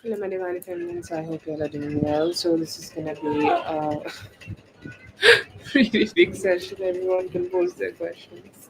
Hello, my divine feminines. I hope you all are doing well. So this is gonna be a really big session. Everyone can post their questions.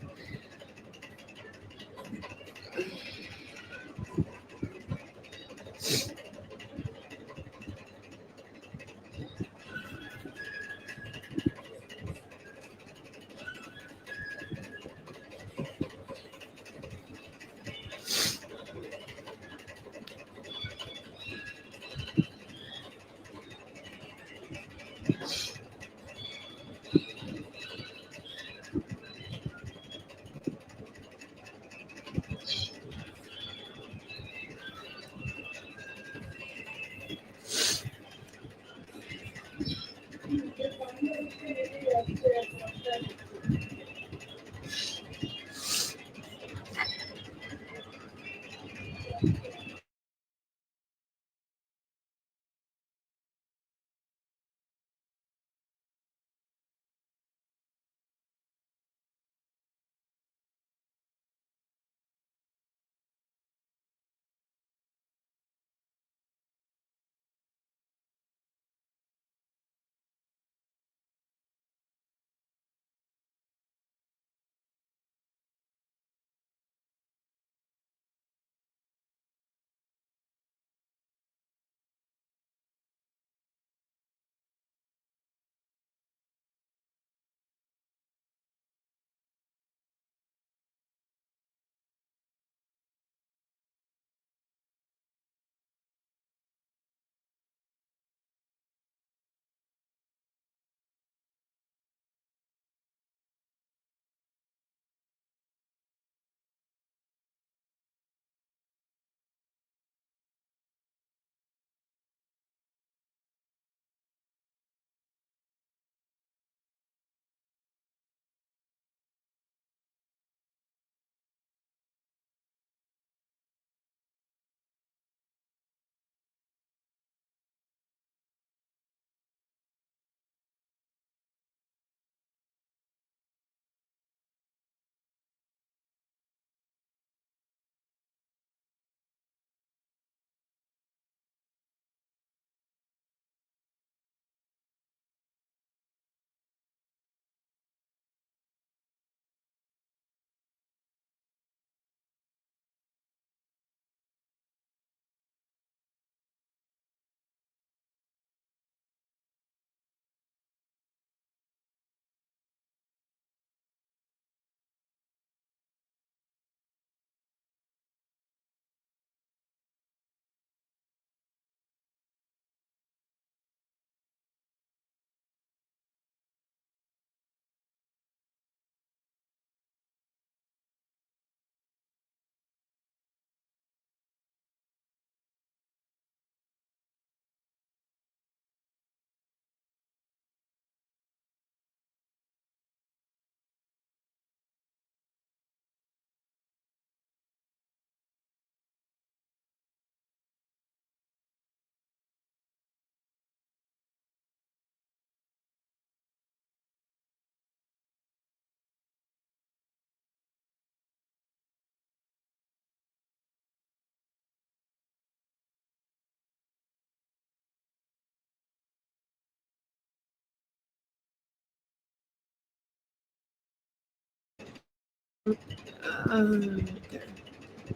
Okay.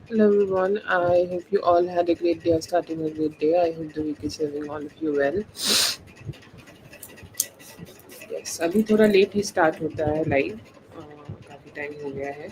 Hello everyone. I hope you all had a great day or starting a great day. I hope the week is serving all of you well. Yes, अभी थोड़ा late ही start होता है live काफ़ी time हो गया है.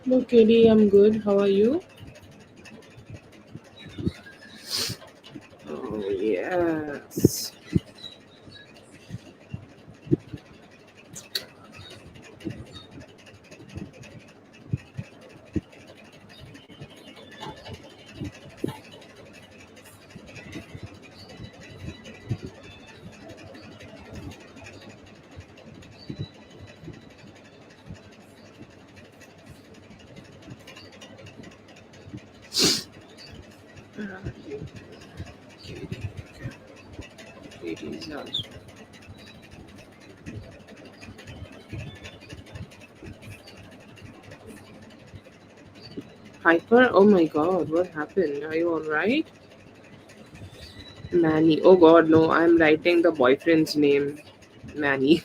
Hello Katie, I'm good. How are you? Oh yes. Hyper? Oh my god, what happened? Are you alright? Manny. Oh god, no, I'm writing the boyfriend's name. Manny.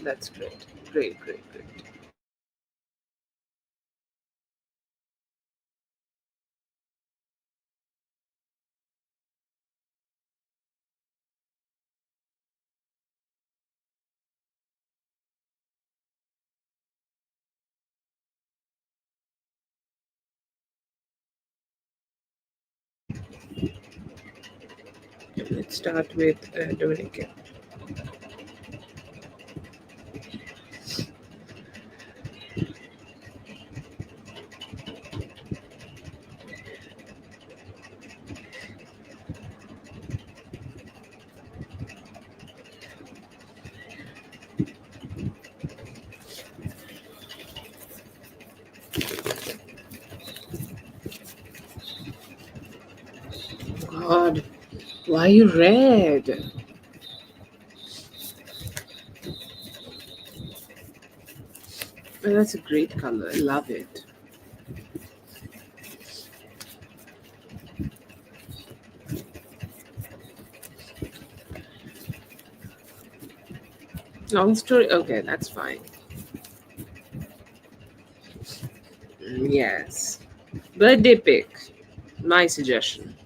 That's great. Great, great, great. Let's start with Dominican. God, why you red? Well, that's a great color. I love it. Long story. Okay, that's fine. Yes. Birthday pic. My suggestion.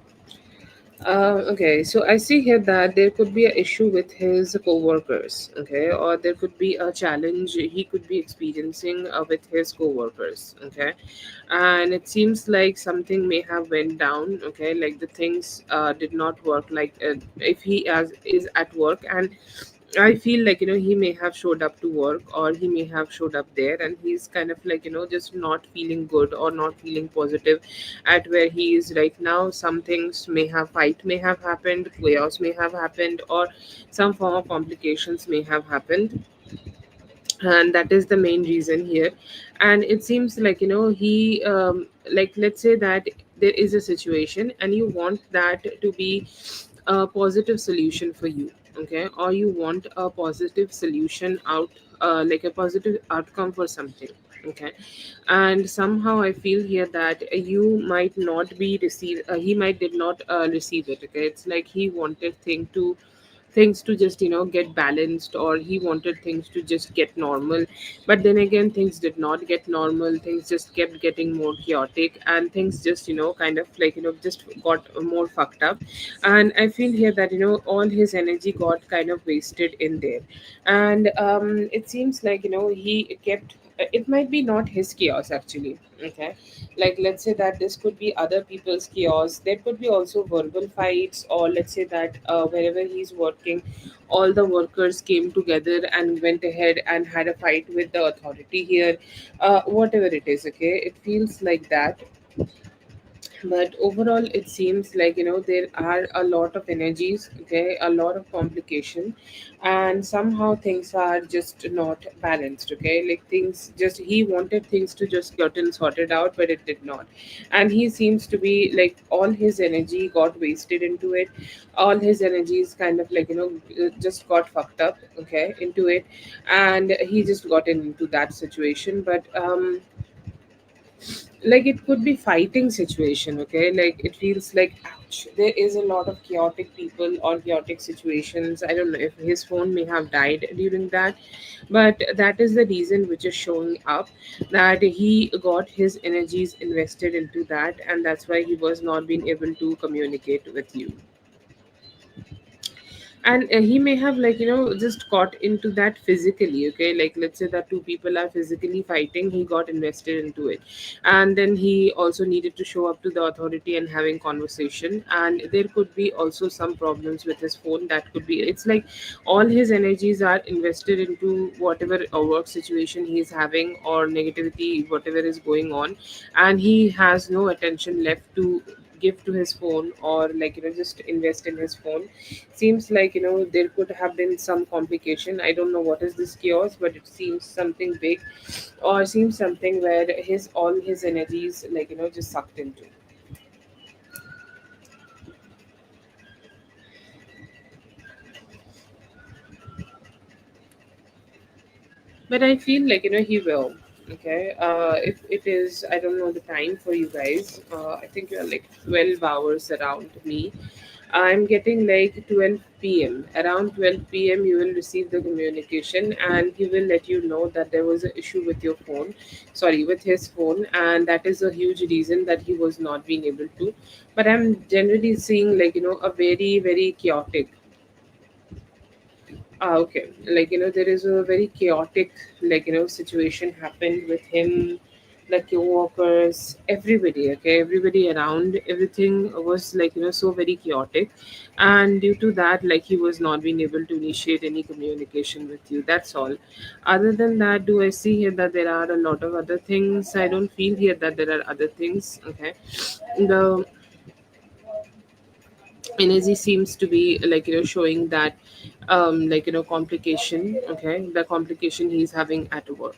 Okay, so I see here that there could be an issue with his co-workers, okay, or there could be a challenge he could be experiencing with his co-workers, okay, and it seems like something may have went down, okay, like the things did not work, like if he as is at work and I feel like he may have showed up to work or he may have showed up there and he's kind of like just not feeling good or not feeling positive at where he is right now. Some things may have fight may have happened, chaos may have happened, or some form of complications may have happened, and that is the main reason here. And it seems like he like let's say that there is a situation and you want that to be a positive solution for you, okay, or you want a positive solution out, like a positive outcome for something, okay, and somehow I feel here that you might not be receive he might did not receive it, okay. It's like he wanted things to just get balanced, or he wanted things to just get normal, but then again things did not get normal. Things just kept getting more chaotic and things just kind of like just got more fucked up. And I feel here that all his energy got kind of wasted in there. And it seems like he kept it might be not his chaos actually, okay, like let's say that this could be other people's chaos. There could be also verbal fights, or let's say that wherever he's working, all the workers came together and went ahead and had a fight with the authority here. Whatever it is, okay, it feels like that. But overall it seems like there are a lot of energies, okay, a lot of complication, and somehow things are just not balanced, okay, like things just he wanted things to just gotten sorted out, but it did not. And he seems to be like all his energy got wasted into it. All his energies kind of like just got fucked up, okay, into it. And he just got into that situation. But like it could be fighting situation, okay, like it feels like ouch, there is a lot of chaotic people or chaotic situations. I don't know if his phone may have died during that, but that is the reason which is showing up, that he got his energies invested into that, and that's why he was not being able to communicate with you. And he may have like just got into that physically, okay, like let's say that two people are physically fighting, he got invested into it. And then he also needed to show up to the authority and having conversation, and there could be also some problems with his phone. That could be, it's like all his energies are invested into whatever work situation he's having or negativity whatever is going on, and he has no attention left to give to his phone, or just invest in his phone. Seems like there could have been some complication. I don't know what is this chaos, but it seems something big, or seems something where his all his energies just sucked into. But I feel he will. Okay. If it is, I don't know the time for you guys. I think you're like 12 hours around me. I'm getting like 12 p.m. Around 12 p.m. you will receive the communication, and he will let you know that there was an issue with your phone, sorry, with his phone, and that is a huge reason that he was not being able to. But I'm generally seeing a very very chaotic. Okay. There is a very chaotic, situation happened with him, the co-workers, everybody. Okay, everybody around, everything was so very chaotic, and due to that, he was not being able to initiate any communication with you. That's all. Other than that, do I see here that there are a lot of other things? I don't feel here that there are other things. Okay, the energy seems to be showing that complication. Okay, the complication he's having at work.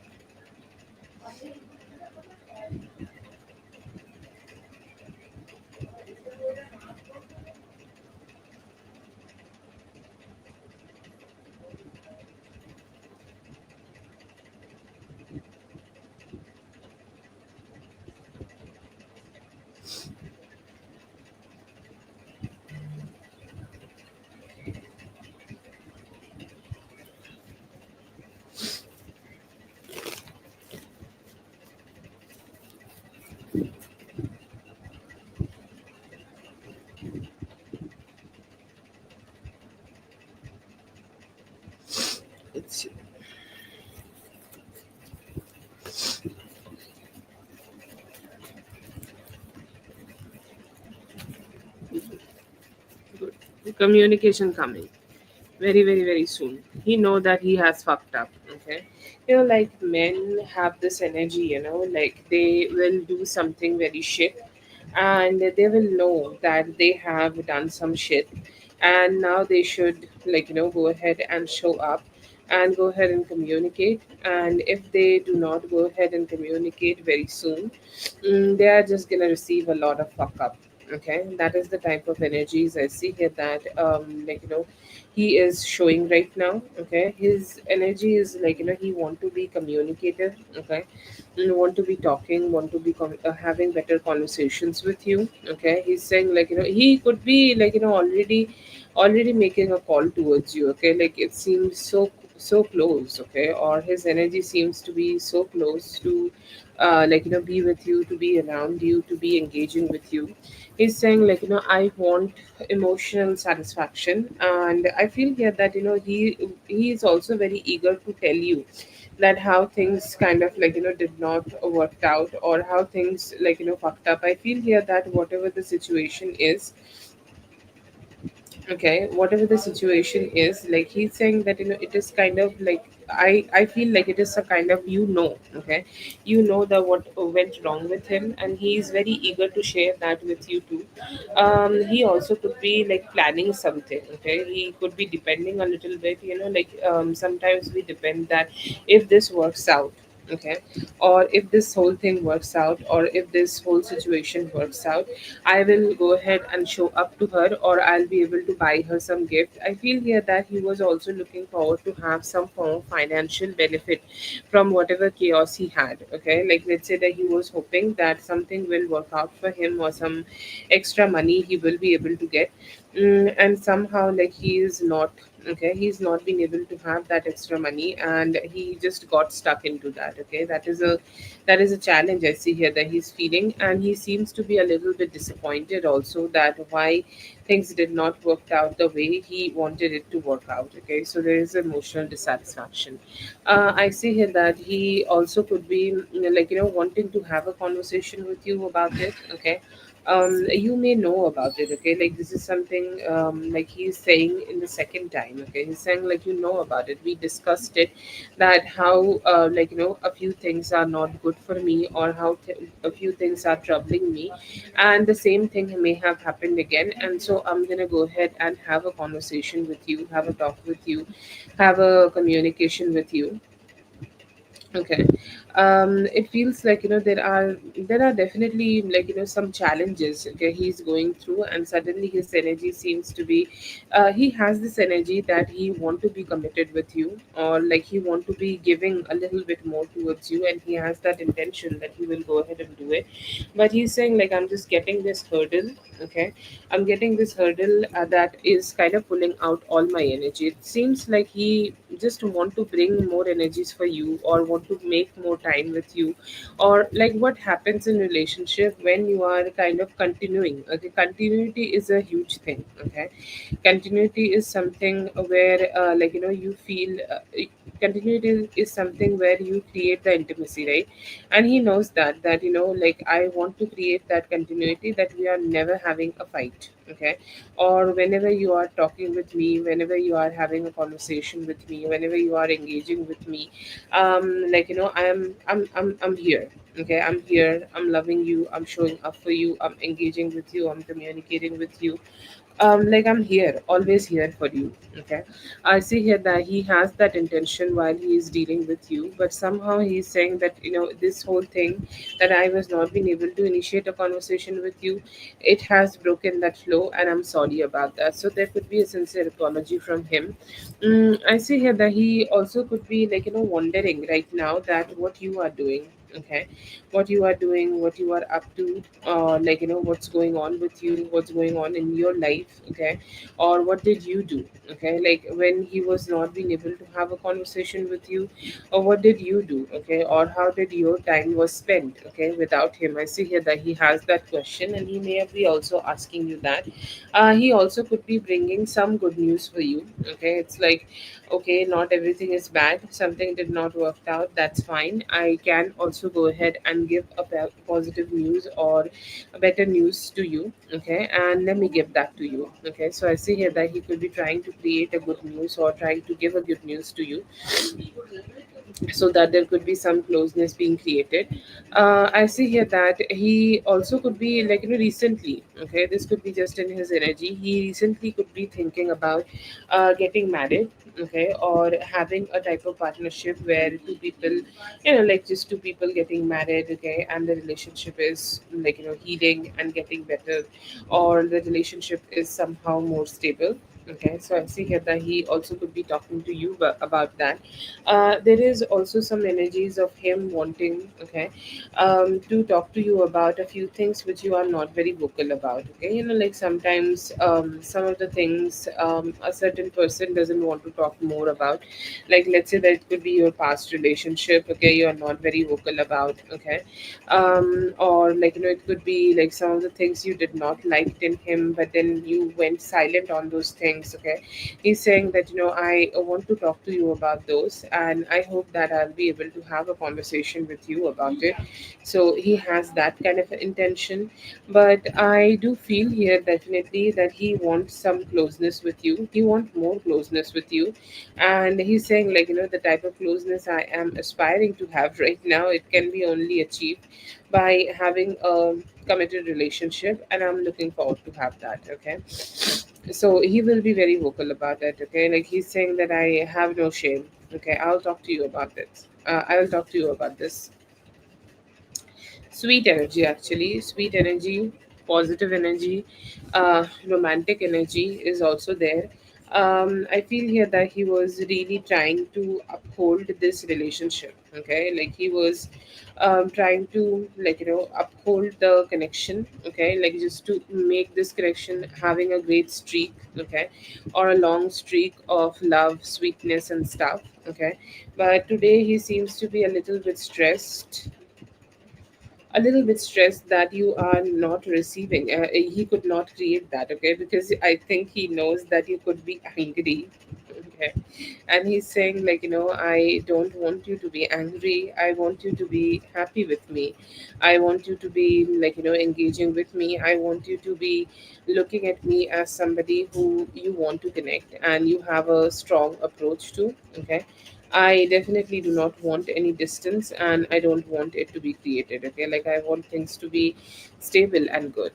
It's good. Communication coming very very very soon. He know that he has fucked up. Okay, men have this energy. They will do something very shit, and they will know that they have done some shit, and now they should go ahead and show up and go ahead and communicate. And if they do not go ahead and communicate very soon, they are just gonna receive a lot of fuck up. Okay, that is the type of energies I see here that he is showing right now. Okay, his energy is he want to be communicative. Okay, and want to be talking, want to be having better conversations with you. Okay, he's saying he could be already making a call towards you. Okay, it seems so close. Okay, or his energy seems to be so close to be with you, to be around you, to be engaging with you. He's saying I want emotional satisfaction, and I feel here that he is also very eager to tell you that how things kind of did not worked out, or how things fucked up. I feel here that whatever the situation is, okay, whatever the situation is, he's saying that it is kind of I feel like it is a kind of okay, that what went wrong with him, and he is very eager to share that with you too. He also could be planning something. Okay, he could be depending a little bit, sometimes we depend that if this works out, okay, or if this whole thing works out, or if this whole situation works out, I will go ahead and show up to her, or I'll be able to buy her some gift. I feel here that he was also looking forward to have some form of financial benefit from whatever chaos he had. Okay, let's say that he was hoping that something will work out for him, or some extra money he will be able to get. And somehow he is not. Okay, he's not been able to have that extra money, and he just got stuck into that. Okay, that is a challenge I see here that he's feeling, and he seems to be a little bit disappointed also that why things did not work out the way he wanted it to work out. Okay, so there is emotional dissatisfaction. I see here that he also could be wanting to have a conversation with you about it. Okay, you may know about it. Okay, like this is something like he's saying in the second time. Okay, he's saying like you know about it, we discussed it, that how like a few things are not good for me, or how a few things are troubling me, and the same thing may have happened again, and so I'm gonna go ahead and have a conversation with you, have a talk with you, have a communication with you. Okay. It feels like there are definitely like some challenges. Okay, he's going through, and suddenly his energy seems to be, he has this energy that he want to be committed with you, or like he want to be giving a little bit more towards you, and he has that intention that he will go ahead and do it. But he's saying like I'm just getting this hurdle. Okay, I'm getting this hurdle that is kind of pulling out all my energy. It seems like he just want to bring more energies for you, or want to make more time with you, or like what happens in relationship when you are kind of continuing. Okay, continuity is a huge thing. Okay, continuity is something where you feel continuity is something where you create the intimacy, right? And he knows that like I want to create that continuity, that we are never having a fight. Okay, or whenever you are talking with me, whenever you are having a conversation with me, whenever you are engaging with me, I'm here. Okay, I'm here, I'm loving you, I'm showing up for you, I'm engaging with you, I'm communicating with you. Like I'm here, always here for you. Okay, I see here that he has that intention while he is dealing with you, but somehow he's saying that this whole thing, that I was not being able to initiate a conversation with you, it has broken that flow, and I'm sorry about that. So there could be a sincere apology from him. I see here that he also could be wondering right now that what you are doing. Okay, what you are doing, what you are up to, what's going on with you, what's going on in your life. Okay, or what did you do? Okay, like when he was not being able to have a conversation with you, or what did you do? Okay, or how did your time was spent, okay, without him? I see here that he has that question, and he may be also asking you that. He also could be bringing some good news for you. Okay, it's like, okay, not everything is bad, something did not work out, that's fine, I can also go ahead and give a positive news or a better news to you. Okay, and let me give that to you. Okay, so I see here that he could be trying to create a good news, or trying to give a good news to you, so that there could be some closeness being created. I see here that he also could be recently. Okay, this could be just in his energy. He recently could be thinking about getting married. Okay, or having a type of partnership where two people, like just two people getting married. Okay, and the relationship is healing and getting better, or the relationship is somehow more stable. Okay, so I see here that he also could be talking to you about that. There is also some energies of him wanting, okay, to talk to you about a few things which you are not very vocal about. Okay, like sometimes some of the things a certain person doesn't want to talk more about. Like let's say that it could be your past relationship. Okay, you are not very vocal about. Okay, or it could be like some of the things you did not liked in him, but then you went silent on those things. Okay, he's saying that I want to talk to you about those, and I hope that I'll be able to have a conversation with you about it. So he has that kind of intention. But I do feel here definitely that he wants some closeness with you, he wants more closeness with you. And he's saying the type of closeness I am aspiring to have right now, it can be only achieved by having a committed relationship, and I'm looking forward to have that. Okay, so he will be very vocal about it. Okay, like he's saying that I have no shame. Okay, I'll talk to you about this. I will talk to you about this. Sweet energy, actually, sweet energy, positive energy, romantic energy is also there. I feel here that he was really trying to uphold this relationship. Okay, like he was trying to uphold the connection. Okay, like just to make this connection having a great streak. Okay, or a long streak of love, sweetness, and stuff. Okay, but today he seems to be a little bit stressed that you are not receiving. He could not create that. Okay, because I think he knows that you could be angry. Okay, and he's saying like, I don't want you to be angry, I want you to be happy with me, I want you to be like, engaging with me, I want you to be looking at me as somebody who you want to connect and you have a strong approach to. Okay, I definitely do not want any distance and I don't want it to be created. Okay, like I want things to be stable and good.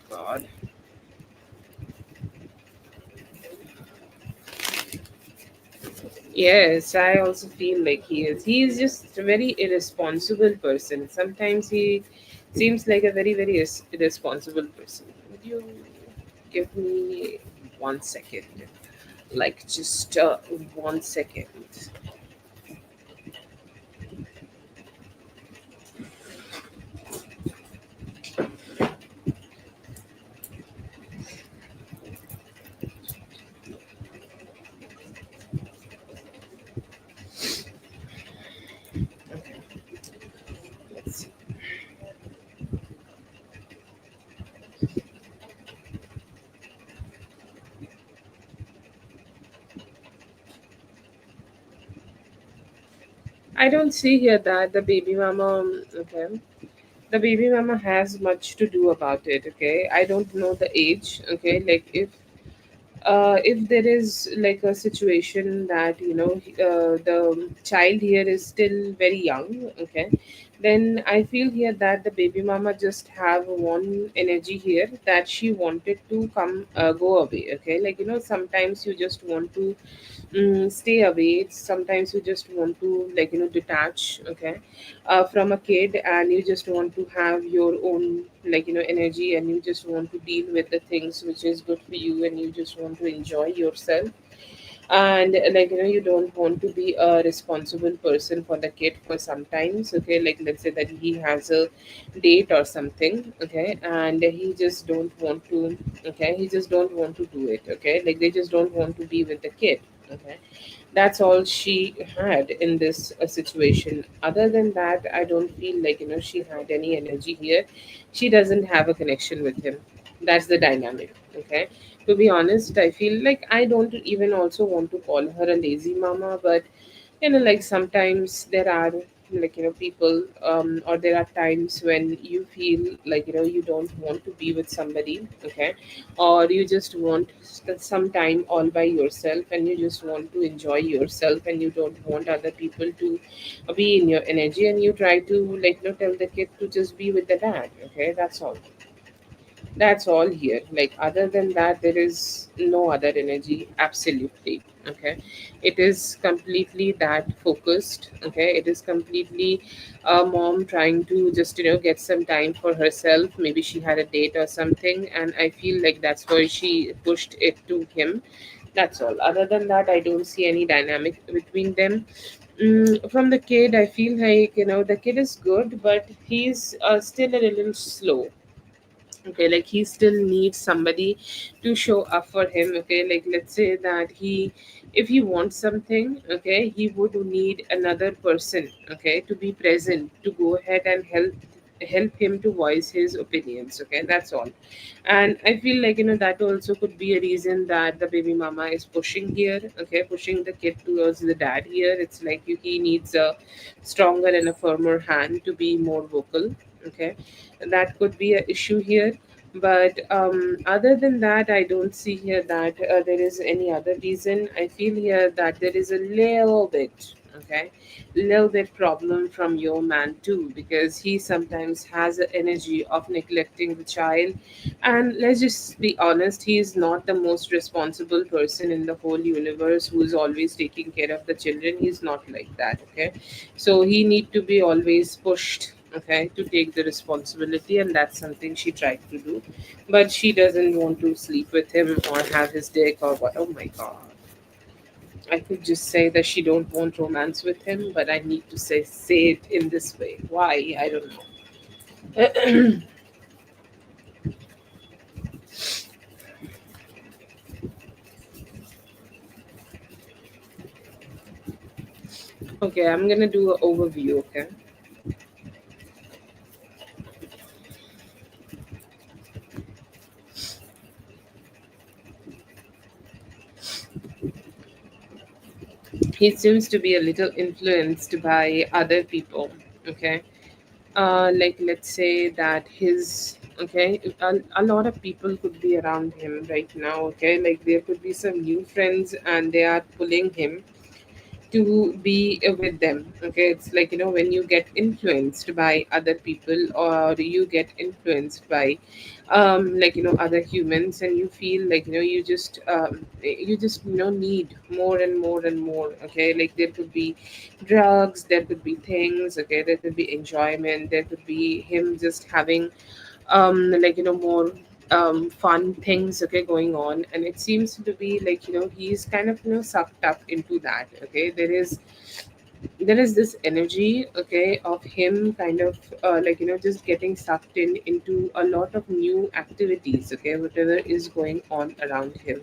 God. Yes, I also feel like he is. He is just a very irresponsible person. Sometimes he seems like a very, very irresponsible person. Would you give me 1 second? Like, just 1 second. Okay, let's see. I don't see here that the baby mama, okay, the baby mama has much to do about it. Okay, I don't know the age. Okay, like if there is like a situation that the child here is still very young. Okay, then I feel here that the baby mama just have one energy here that she wanted to come go away. Okay, like sometimes you just want to stay away. Sometimes you just want to like detach. Okay, from a kid, and you just want to have your own like energy, and you just want to deal with the things which is good for you, and you just want to enjoy yourself. And like you don't want to be a responsible person for the kid for sometimes. Okay, like let's say that he has a date or something. Okay, and he just don't want to. Okay, he just don't want to do it. Okay, like they just don't want to be with the kid. Okay, that's all she had in this situation. Other than that, I don't feel like she had any energy here. She doesn't have a connection with him. That's the dynamic. Okay, to be honest, I feel like I don't even also want to call her a lazy mama, but like sometimes there are like people, or there are times when you feel like you don't want to be with somebody. Okay, or you just want some time all by yourself, and you just want to enjoy yourself, and you don't want other people to be in your energy, and you try to like tell the kid to just be with the dad. Okay, that's all here. Like other than that, there is no other energy. Absolutely. Okay, it is completely that focused. Okay, it is completely a mom trying to just get some time for herself. Maybe she had a date or something, and I feel like that's why she pushed it to him. That's all. Other than that, I don't see any dynamic between them. From the kid, I feel like the kid is good, but he's still a little slow. Okay, like he still needs somebody to show up for him. Okay, like let's say that if he wants something, okay, he would need another person, okay, to be present, to go ahead and help him to voice his opinions. Okay, that's all. And I feel like that also could be a reason that the baby mama is pushing here. Okay, pushing the kid towards the dad here. It's like he needs a stronger and a firmer hand to be more vocal. Okay, that could be a issue here. But other than that, I don't see here that there is any other reason. I feel here that there is a little bit, okay, little bit problem from your man too, because he sometimes has the energy of neglecting the child. And let's just be honest, he is not the most responsible person in the whole universe who is always taking care of the children. He's not like that. Okay, so he need to be always pushed, okay, to take the responsibility, and that's something she tried to do. But she doesn't want to sleep with him or have his dick or what. Oh my god. I could just say that she don't want romance with him, but I need to say it in this way. Why? I don't know. Okay, I'm gonna do an overview. Okay, he seems to be a little influenced by other people. Okay, like let's say that his a lot of people could be around him right now. Okay, like there could be some new friends and they are pulling him to be with them. Okay, it's like, when you get influenced by other people, or you get influenced by like, other humans, and you feel like, you just need more and more and more. Okay, like there could be drugs, there could be things. Okay, there could be enjoyment, there could be him just having like, more fun things, okay, going on. And it seems to be like, he's kind of, sucked up into that. Okay, there is this energy, okay, of him kind of like, just getting sucked into a lot of new activities, okay, whatever is going on around him.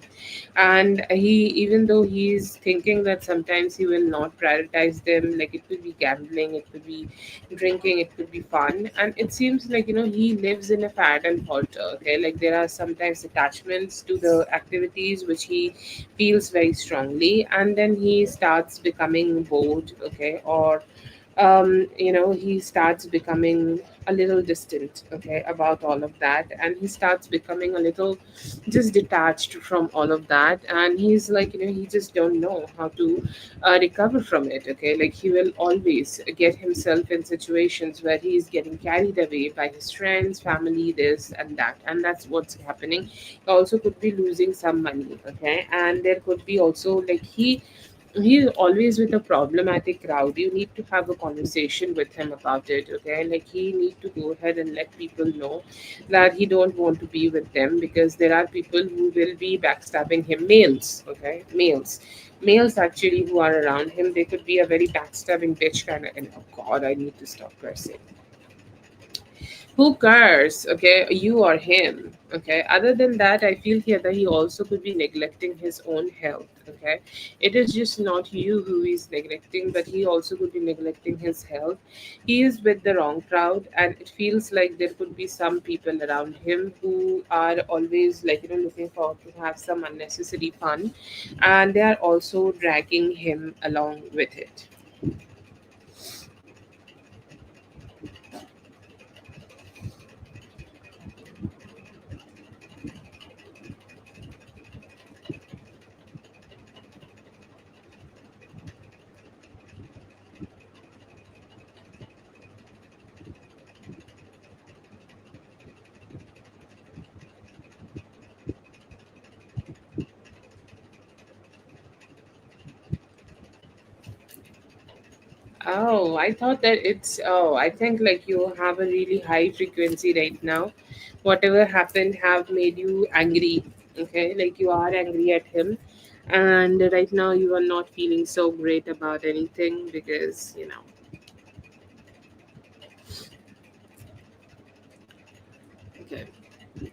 And he, even though he's thinking that sometimes he will not prioritize them, like it could be gambling, it could be drinking, it could be fun, and it seems like, he lives in a fad and falter. Okay, like there are sometimes attachments to the activities which he feels very strongly, and then he starts becoming bored. Okay, or he starts becoming a little distant, okay, about all of that, and he starts becoming a little just detached from all of that. And he's like, he just don't know how to recover from it. Okay, like he will always get himself in situations where he's getting carried away by his friends, family, this and that, and that's what's happening. He also could be losing some money. Okay, and there could be also like he's always with a problematic crowd. You need to have a conversation with him about it. Okay, like he need to go ahead and let people know that he don't want to be with them, because there are people who will be backstabbing him. Males, okay, males actually who are around him, they could be a very backstabbing bitch kind of. And oh god, I need to stop cursing. Who cares? Okay, you or him. Okay, other than that, I feel here that he also could be neglecting his own health. Okay, it is just not you who is neglecting, but he also could be neglecting his health. He is with the wrong crowd, and it feels like there could be some people around him who are always like, looking forward to have some unnecessary fun, and they are also dragging him along with it. Oh, I thought that I think like you have a really high frequency right now. Whatever happened have made you angry. Okay, like you are angry at him. And right now you are not feeling so great about anything because, okay.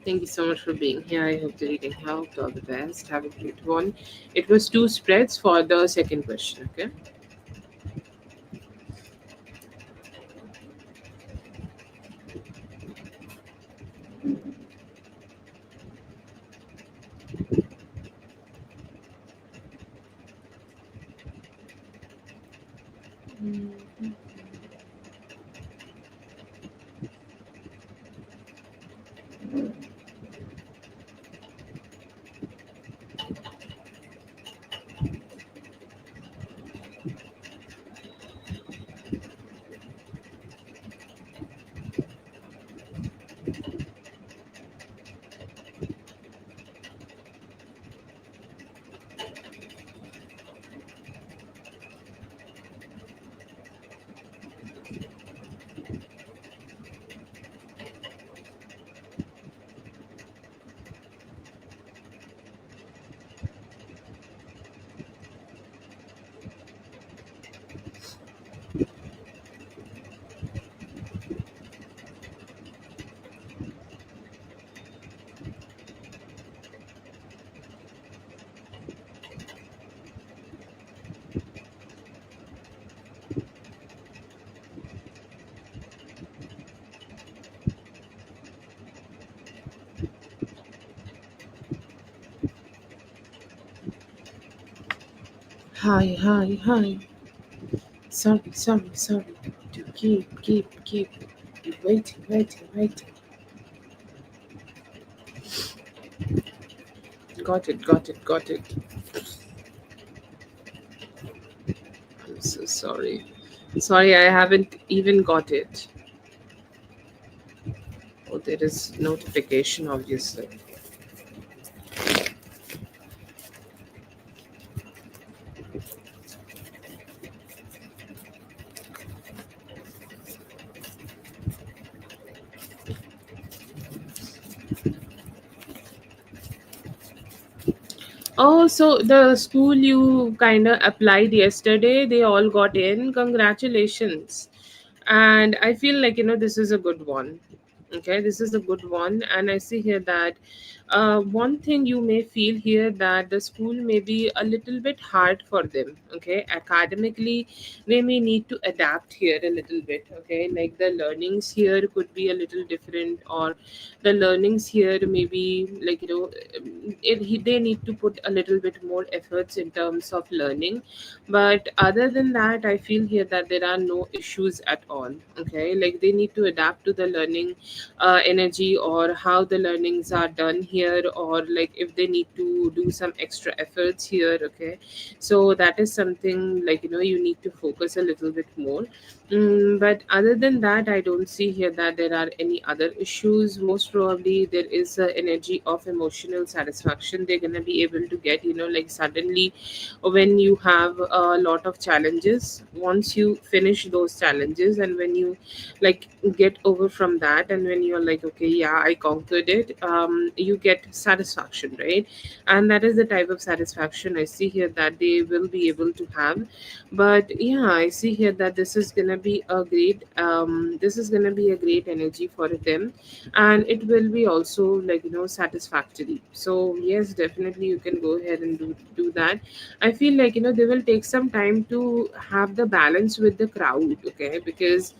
Thank you so much for being here. I hope the reading helped. All the best. Have a great one. It was two spreads for the second question. Okay. Hi, hi, hi. Sorry, sorry, sorry. To keep waiting, waiting, waiting. Got it, got it, got it. I'm so sorry. Sorry, I haven't even got it. Oh, there is notification, obviously. Oh, so the school you kind of applied yesterday, they all got in. Congratulations. And I feel like, this is a good one. Okay, this is a good one. And I see here that one thing you may feel here that the school may be a little bit hard for them. Okay, academically, they may need to adapt here a little bit. Okay, like the learnings here could be a little different, or the learnings here maybe like they need to put a little bit more efforts in terms of learning. But other than that, I feel here that there are no issues at all. Okay, like they need to adapt to the learning energy, or how the learnings are done here, or like if they need to do some extra efforts here. Okay, so that is something like you need to focus a little bit more. But other than that, I don't see here that there are any other issues. Most probably, there is an energy of emotional satisfaction they're gonna be able to get. Like suddenly, when you have a lot of challenges, once you finish those challenges, and when you like get over from that, and when you're like, okay, yeah, I conquered it, you get satisfaction, right? And that is the type of satisfaction I see here that they will be able to have. But yeah, I see here that this is gonna be a great energy for them, and it will be also like satisfactory. So yes, definitely you can go ahead and do that. I feel like they will take some time to have the balance with the crowd. Okay, because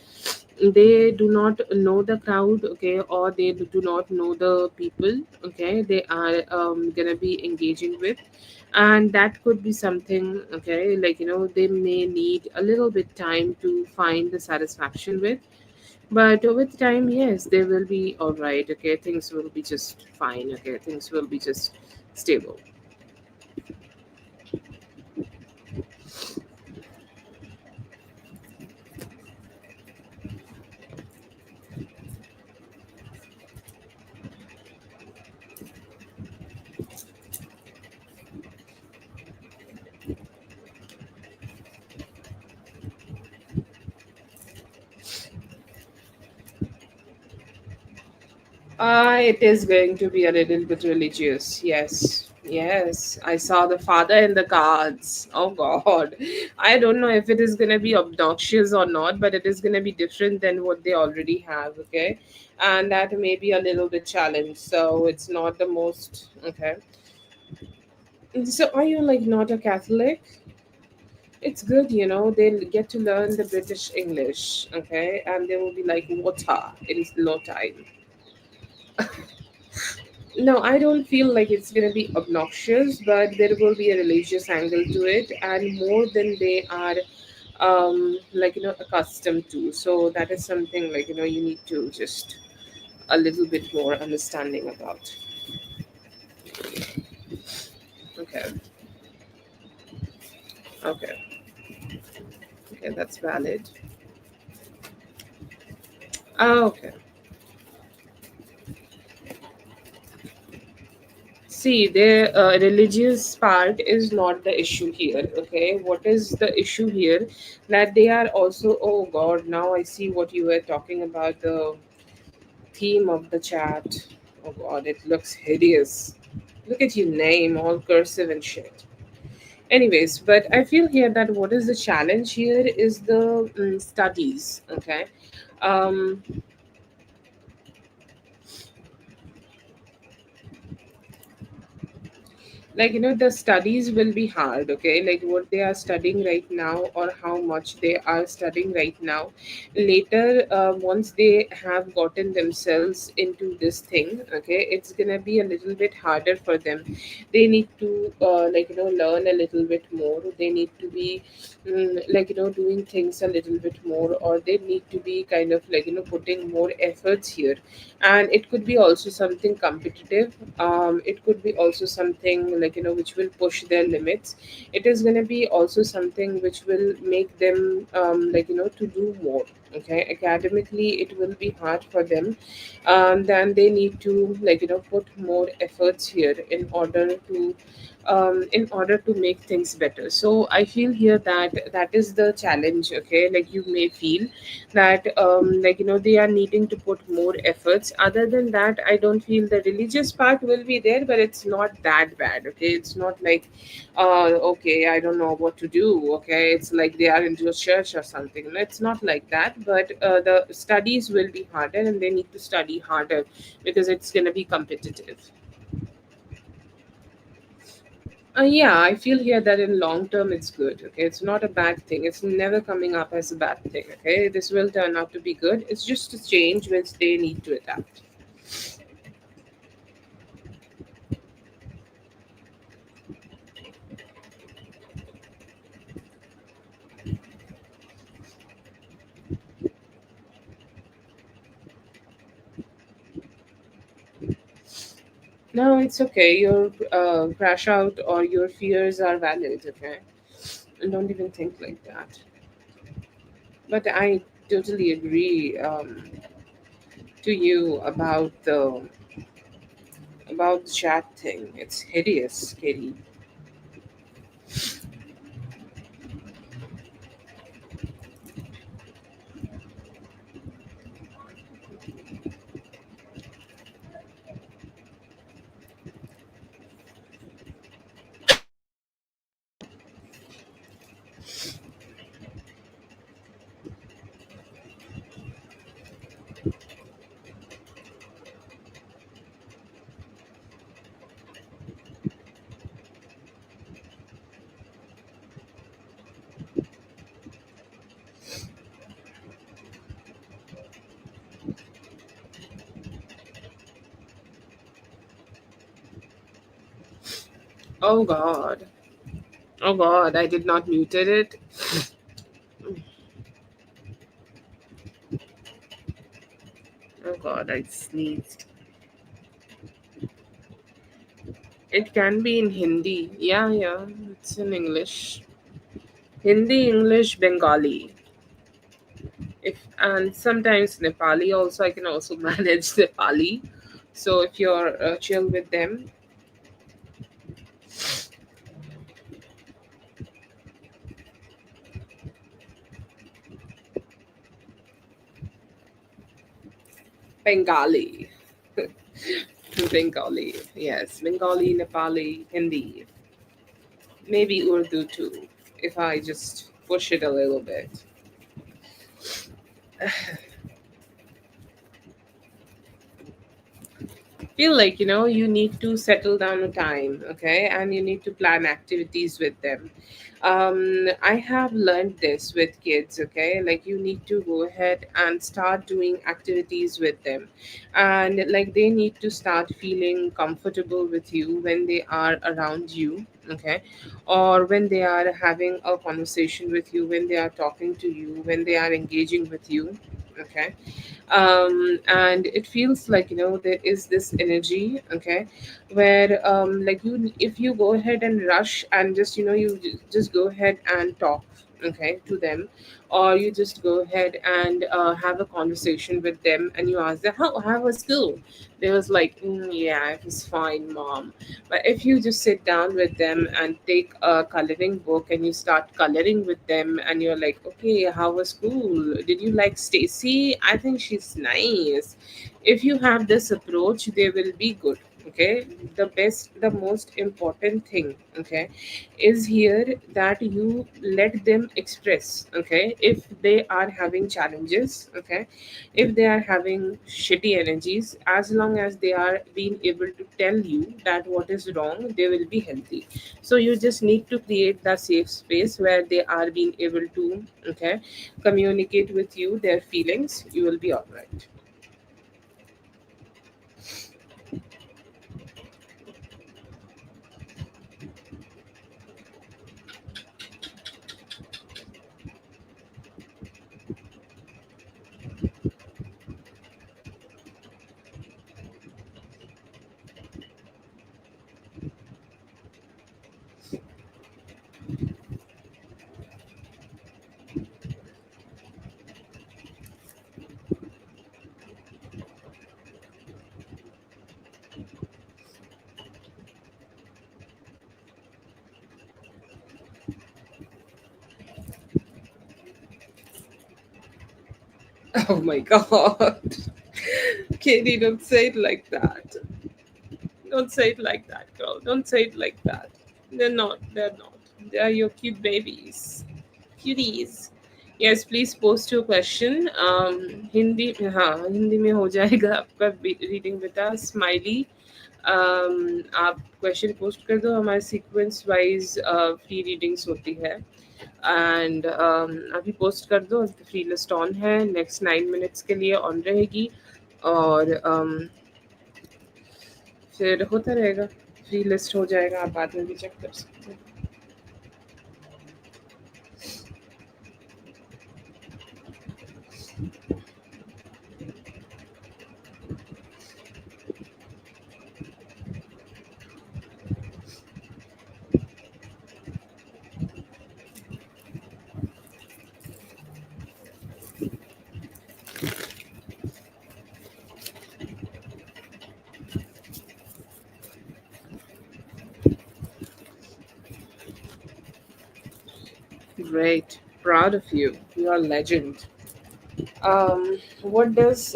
they do not know the crowd. Okay, or they do not know the people. Okay, they are gonna be engaging with, and that could be something. Okay, like they may need a little bit time to find the satisfaction with. But with time, yes, they will be all right. Okay, things will be just fine. Okay, things will be just stable. It is going to be a little bit religious. Yes. Yes. I saw the father in the cards. Oh, God. I don't know if it is going to be obnoxious or not, but it is going to be different than what they already have. Okay. And that may be a little bit challenged. So it's not the most. Okay. So are you like not a Catholic? It's good, they'll get to learn the British English. Okay. And they will be like water in no time. No, I don't feel like it's going to be obnoxious, but there will be a religious angle to it, and more than they are, like accustomed to. So that is something like you need to just a little bit more understanding about. Okay, okay, okay, that's valid. Okay. See, the religious part is not the issue here. Okay, what is the issue here? That they are also. Oh God! Now I see what you were talking about. The theme of the chat. Oh God, it looks hideous. Look at your name, all cursive and shit. Anyways, but I feel here that what is the challenge here is the studies. Okay, um, like the studies will be hard, okay, like what they are studying right now or how much they are studying right now. Later, once they have gotten themselves into this thing, okay, it's gonna be a little bit harder for them. They need to learn a little bit more. They need to be doing things a little bit more, or they need to be kind of putting more efforts here. And it could be also something competitive. It could be also something which will push their limits. It is going to be also something which will make them to do more. Okay, academically it will be hard for them. Then they need to put more efforts here in order to make things better. So I feel here that that is the challenge. Okay, like you may feel that they are needing to put more efforts. Other than that, I don't feel the religious part will be there, but it's not that bad. Okay, it's not like okay, I don't know what to do. Okay, it's like they are into a church or something. It's not like that, but the studies will be harder and they need to study harder because it's going to be competitive. Yeah, I feel here that in long term it's good. Okay, it's not a bad thing. It's never coming up as a bad thing. Okay, this will turn out to be good. It's just a change which they need to adapt. No, it's okay. Your crash out or your fears are valid. Okay, and don't even think like that. But I totally agree to you about the chat thing. It's hideous, Katie. Oh God. Oh God, I did not muted it. Oh God, I sneezed. It can be in Hindi. Yeah, yeah, it's in English. Hindi, English, Bengali. If and sometimes Nepali also. I can also manage Nepali. So if you're chill with them, Bengali. Bengali. Yes, Bengali, Nepali, Hindi. Maybe Urdu too. If I just push it a little bit. Feel like you need to settle down a time, okay, and you need to plan activities with them. I have learned this with kids, okay, like you need to go ahead and start doing activities with them, and like they need to start feeling comfortable with you when they are around you, okay, or when they are having a conversation with you, when they are talking to you, when they are engaging with you, okay. And it feels like there is this energy, okay, where like you if you go ahead and rush and just just go ahead and talk, okay, to them, or you just go ahead and have a conversation with them and you ask them how was school. They was like, yeah, it was fine, mom. But if you just sit down with them and take a coloring book and you start coloring with them and you're like, okay, how was school? Did you like Stacy? I think she's nice. If you have this approach, they will be good. Okay, the most important thing, okay, is here that you let them express. Okay, if they are having challenges, okay, if they are having shitty energies, as long as they are being able to tell you that what is wrong, they will be healthy. So you just need to create that safe space where they are being able to, okay, communicate with you their feelings. You will be all right. Oh my god. Katie, don't say it like that. Don't say it like that, girl. Don't say it like that. They're not. They're not. They are your cute babies. Cuties. Yes, please post your question. Hindi, हाँ, हिंदी में हो जाएगा आपका reading बेटा. Smiley, आप question post कर दो. हमारे सीक्वेंस वाइज फ्री रीडिंग्स होती है. एंड अभी पोस्ट कर दो. फ्री लिस्ट ऑन है, नेक्स्ट 9 मिनट्स के लिए ऑन रहेगी. और फिर होता रहेगा. फ्री लिस्ट हो जाएगा, आप बाद में भी चेक कर सकते हैं. Great. Proud of you. You are a legend. What does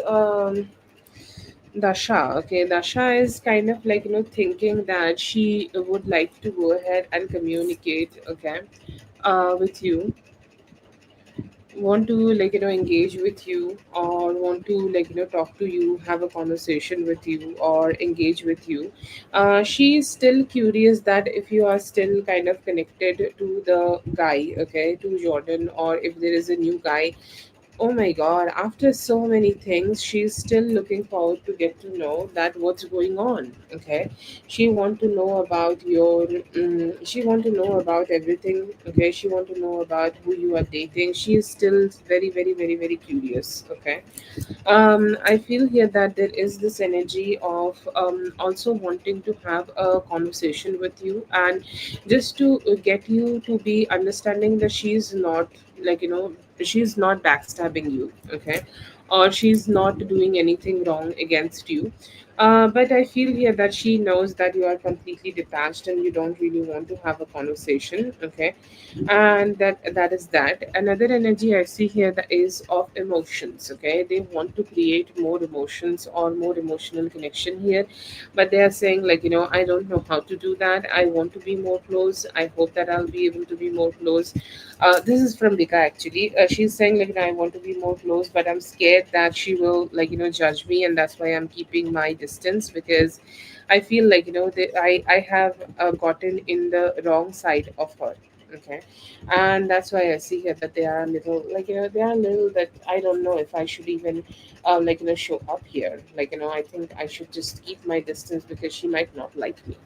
Dasha? Okay, Dasha is kind of like, thinking that she would like to go ahead and communicate, okay, with you, want to, like, engage with you, or want to, like, talk to you, have a conversation with you, or engage with you. She's still curious that if you are still kind of connected to the guy, okay, to Jordan, or if there is a new guy. Oh my god, after so many things, she's still looking forward to get to know that what's going on. Okay. She want to know about she want to know about everything. Okay. She want to know about who you are dating. She is still very, very, very, very curious. Okay. I feel here that there is this energy of also wanting to have a conversation with you, and just to get you to be understanding that she's not, like, she's not backstabbing you, okay, or she's not doing anything wrong against you. But I feel here that she knows that you are completely detached and you don't really want to have a conversation, okay, and that is that. Another energy I see here that is of emotions. Okay, they want to create more emotions or more emotional connection here, but they are saying, like, I don't know how to do that. I want to be more close. I hope that I'll be able to be more close. This is from Vika actually. She's saying, like, I want to be more close, but I'm scared that she will, like, judge me, and that's why I'm keeping my distance, because I feel like, I have gotten in the wrong side of her. Okay, and that's why I see here that they are a little, like, they are a little that I don't know if I should even like, show up here. Like, I think I should just keep my distance because she might not like me.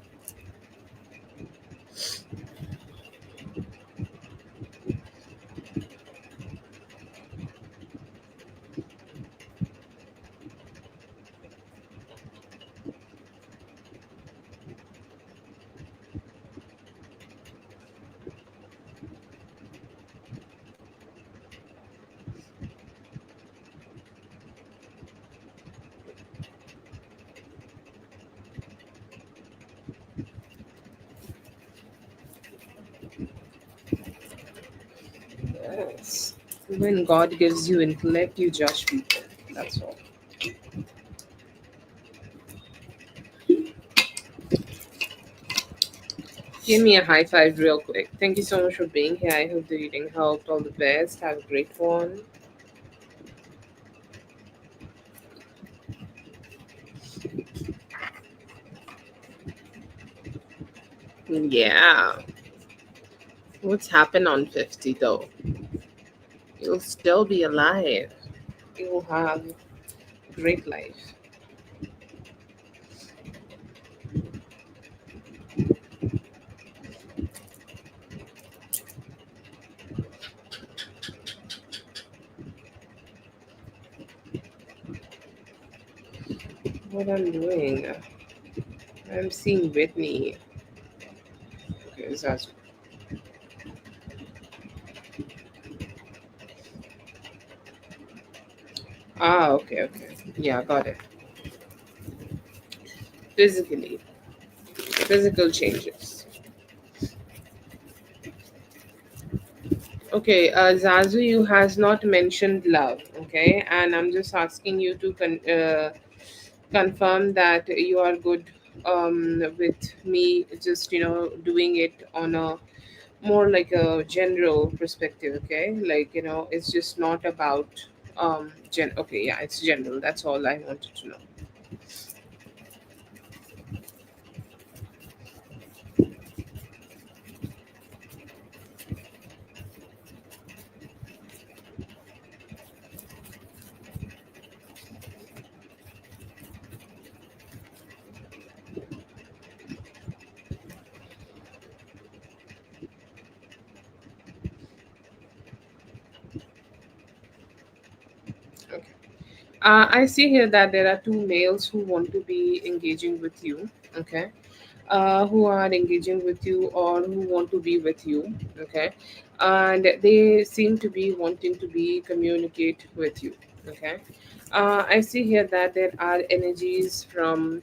Yes. When God gives you intellect, you judge people. That's all. Give me a high five real quick. Thank you so much for being here. I hope the reading helped. All the best. Have a great one. Yeah. What's happened on 50 though? You'll still be alive. You'll have a great life. What I'm doing, I'm seeing Whitney. Okay, that's okay, okay. Yeah, got it. Physically, physical changes. Okay, Zazu, you has not mentioned love. Okay, and I'm just asking you to confirm that you are good with me just doing it on a more like a general perspective. Okay, like it's just not about okay, yeah, it's general. That's all I wanted to know. Okay. I see here that there are two males who want to be engaging with you. Okay, who are engaging with you or who want to be with you. Okay, and they seem to be wanting to be communicate with you. Okay, I see here that there are energies from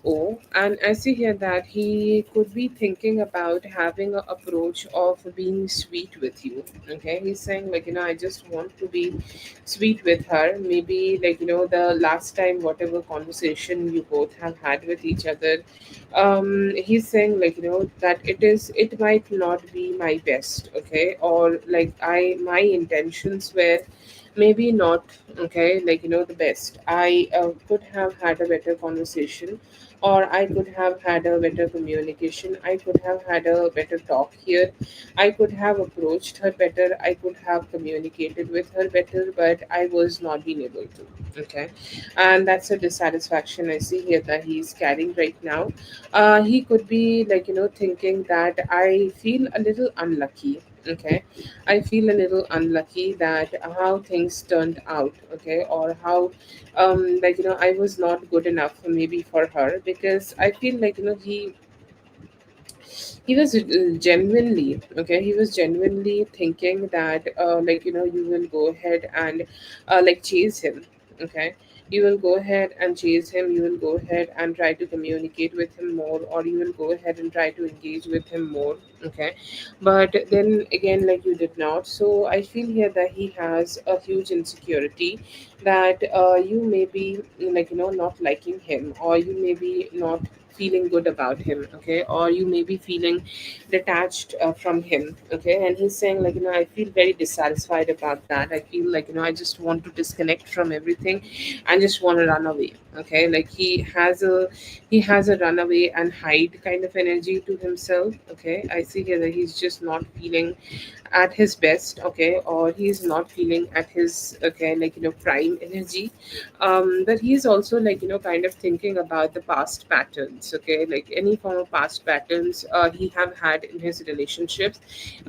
O, and I see here that he could be thinking about having an approach of being sweet with you. Okay, he's saying like I just want to be sweet with her. Maybe like the last time whatever conversation you both have had with each other, he's saying like that it might not be my best. Okay, or like I my intentions were maybe not okay, like the best. I could have had a better conversation, or I could have had a better communication. I could have had a better talk here. I could have approached her better. I could have communicated with her better, but I was not being able to. Okay, and that's a dissatisfaction I see here that he's carrying right now. He could be like thinking that I feel a little unlucky. Okay, I feel a little unlucky that how things turned out. Okay, or how like I was not good enough maybe for her, because I feel like he was genuinely okay, he was genuinely thinking that like you will go ahead and like chase him. Okay, you will go ahead and chase him, you will go ahead and try to communicate with him more, or you will go ahead and try to engage with him more. Okay, but then again like you did not. So I feel here that he has a huge insecurity that you may be like not liking him, or you may be not feeling good about him. Okay, or you may be feeling detached from him. Okay, and he's saying like I feel very dissatisfied about that. I feel like I just want to disconnect from everything and just want to run away. Okay, like he has a runaway and hide kind of energy to himself. Okay, I see here that he's just not feeling at his best. Okay, or he's not feeling at his okay, like prime energy. But he's also like kind of thinking about the past patterns. Okay, like any form of past patterns he have had in his relationships.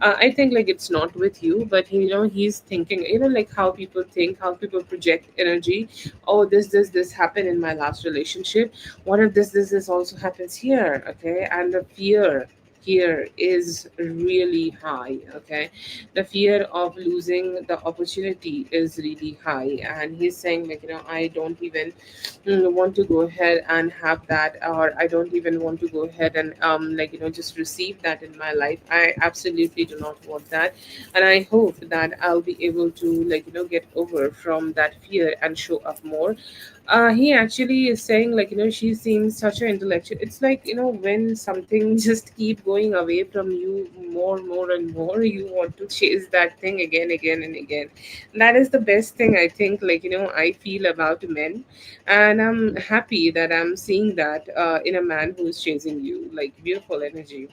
I think like it's not with you, but he's thinking like how people think, how people project energy. Oh, this happened in my last relationship. What if this also happens here? Okay, and the fear here is really high. Okay, the fear of losing the opportunity is really high, and he's saying like I don't even want to go ahead and have that, or I don't even want to go ahead and like just receive that in my life. I absolutely do not want that, and I hope that I'll be able to like get over from that fear and show up more. He actually is saying, like, she seems such an intellectual. It's like, when something just keep going away from you more and more, you want to chase that thing again and again. That is the best thing, I think, like, I feel about men. And I'm happy that I'm seeing that in a man who is chasing you, like, beautiful energy.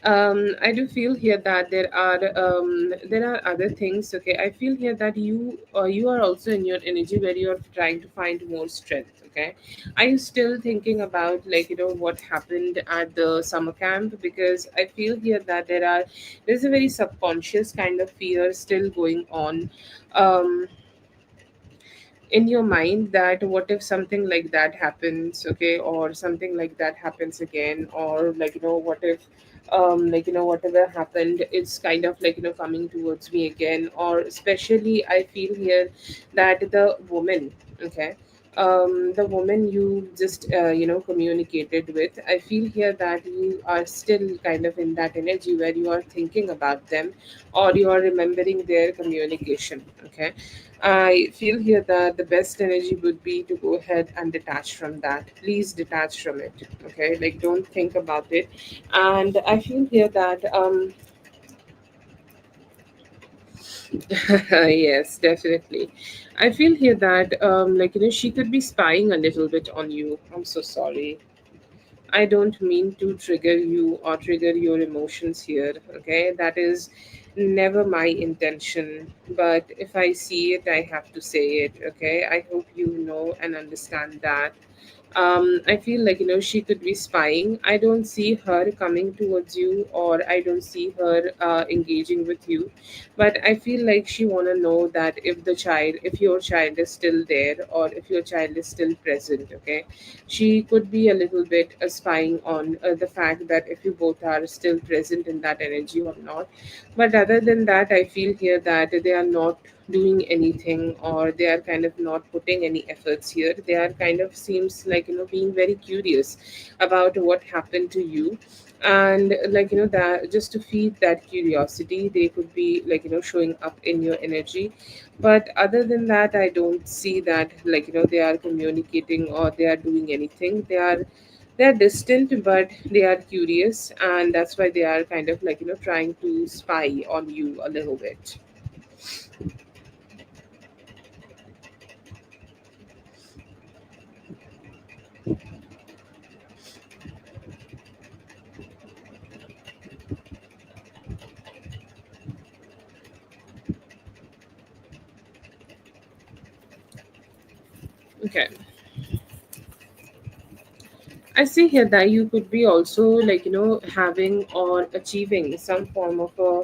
I do feel here that there are other things. Okay, I feel here that you are also in your energy where you are trying to find more strength. Okay, are you still thinking about, like, what happened at the summer camp? Because I feel here that there's a very subconscious kind of fear still going on. Um, in your mind, that what if something like that happens, okay, or something like that happens again, or, like, what if like, whatever happened, it's kind of like, coming towards me again. Or especially I feel here that the woman, okay, the woman you just communicated with, I feel here that you are still kind of in that energy where you are thinking about them, or you are remembering their communication. Okay, I feel here that the best energy would be to go ahead and detach from that. Please detach from it. Okay, like, don't think about it. And I feel here that yes, definitely. I feel here that like, she could be spying a little bit on you. I'm so sorry. I don't mean to trigger you or trigger your emotions here, okay? That is never my intention. But if I see it, I have to say it, okay? I hope you know and understand that. I feel like, she could be spying. I don't see her coming towards you, or I don't see her engaging with you, but I feel like she want to know that if your child is still there, or if your child is still present. Okay, she could be a little bit spying on the fact that if you both are still present in that energy or not. But other than that, I feel here that they are not doing anything, or they are kind of not putting any efforts here. They are kind of seems like, being very curious about what happened to you. And, like, that just to feed that curiosity, they could be, like, showing up in your energy. But other than that, I don't see that, like, they are communicating or they are doing anything. They are distant, but they are curious, and that's why they are kind of like, trying to spy on you a little bit. Okay, I see here that you could be also, like, having or achieving some form of a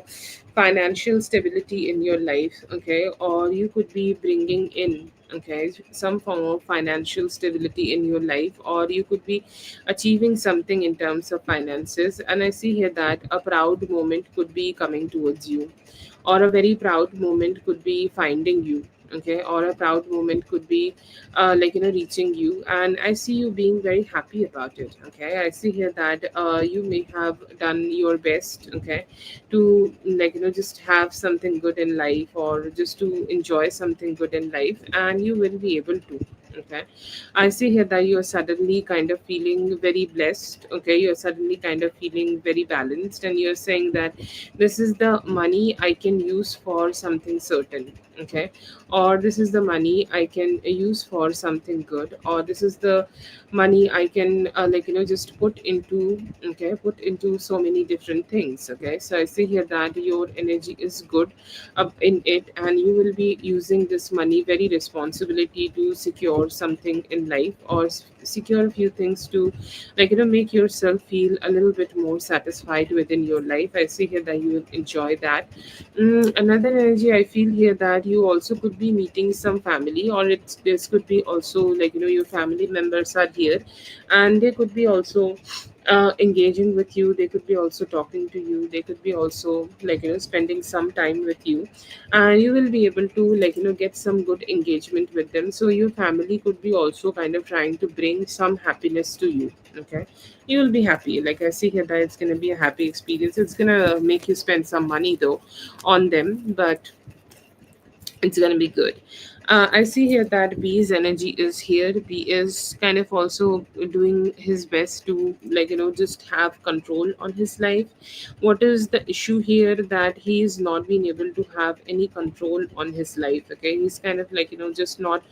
financial stability in your life, okay, or you could be bringing in, okay, some form of financial stability in your life, or you could be achieving something in terms of finances. And I see here that a proud moment could be coming towards you, or a very proud moment could be finding you, okay, or a proud moment could be like, reaching you. And I see you being very happy about it. Okay, I see here that you may have done your best, okay, to, like, just have something good in life, or just to enjoy something good in life, and you will be able to. Okay, I see here that you're suddenly kind of feeling very blessed. Okay, you're suddenly kind of feeling very balanced, and you're saying that this is the money I can use for something certain. Okay, or this is the money I can use for something good, or this is the money I can, like, just put into so many different things. Okay, so I see here that your energy is good up in it, and you will be using this money very responsibility to secure something in life, or secure a few things to, like, make yourself feel a little bit more satisfied within your life. I see here that you will enjoy that. Another energy I feel here that you also could be meeting some family, or this could be also, like, your family members are here, and they could be also engaging with you. They could be also talking to you. They could be also, like, spending some time with you, and you will be able to, like, get some good engagement with them. So your family could be also kind of trying to bring some happiness to you. Okay, you will be happy. Like, I see here that it's going to be a happy experience. It's going to make you spend some money though on them, but It's gonna be good. I see here that B's energy is here. B is kind of also doing his best to, like, just have control on his life. What is the issue here? That he is not being able to have any control on his life. Okay, he's kind of like, just not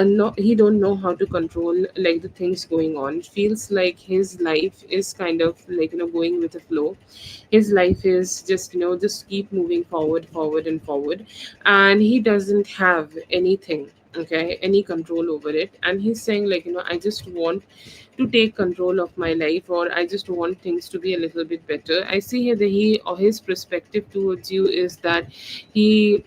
no, he don't know how to control like the things going on. Feels like his life is kind of like, going with the flow. His life is just, just keep moving forward, forward and forward, and he doesn't have anything, okay, any control over it. And he's saying like, I just want to take control of my life, or I just want things to be a little bit better. I see here that he, or his perspective towards you is that he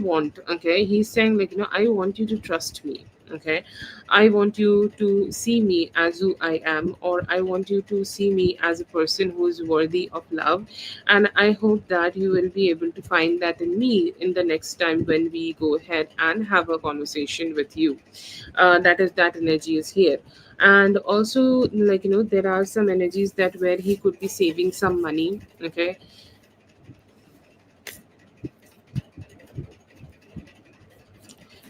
want, okay, he's saying like, I want you to trust me, okay, I want you to see me as who I am, or I want you to see me as a person who is worthy of love. And I hope that you will be able to find that in me in the next time when we go ahead and have a conversation with you. That is, that energy is here. And also, like, there are some energies that where he could be saving some money, okay,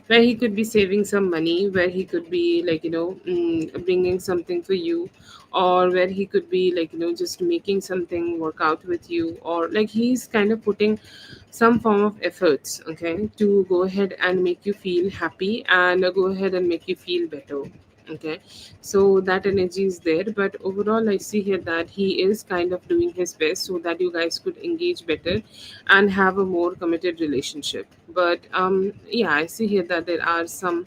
where he could be saving some money, where he could be like, bringing something for you, or where he could be like, just making something work out with you, or like he's kind of putting some form of efforts, okay, to go ahead and make you feel happy and go ahead and make you feel better. Okay, so that energy is there, but overall I see here that he is kind of doing his best so that you guys could engage better and have a more committed relationship. But yeah, I see here that there are some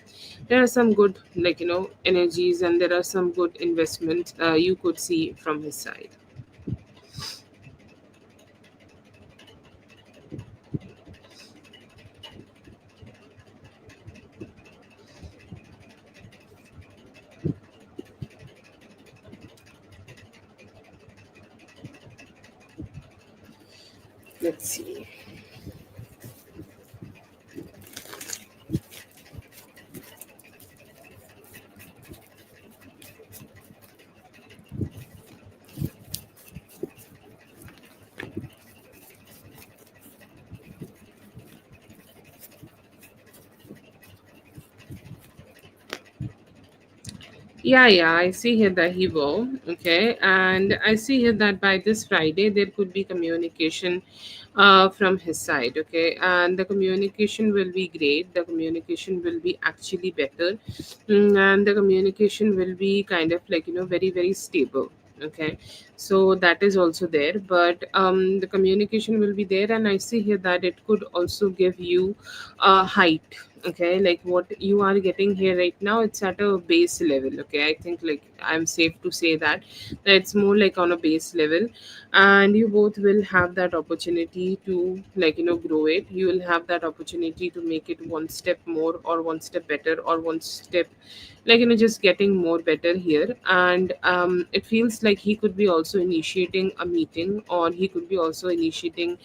good, like, energies, and there are some good investment you could see from his side. Let's see. Yeah, yeah, I see here that he will. Okay, and I see here that by this Friday there could be communication from his side. Okay, and the communication will be great. The communication will be actually better, and the communication will be kind of like, very very stable. Okay, so that is also there, but the communication will be there, and I see here that it could also give you a height. Okay, like what you are getting here right now, it's at a base level. Okay, I think like I'm safe to say that it's more like on a base level, and you both will have that opportunity to, like, grow it. You will have that opportunity to make it one step more, or one step better, or one step, like, just getting more better here. And it feels like he could be also initiating a meeting, or he could be also initiating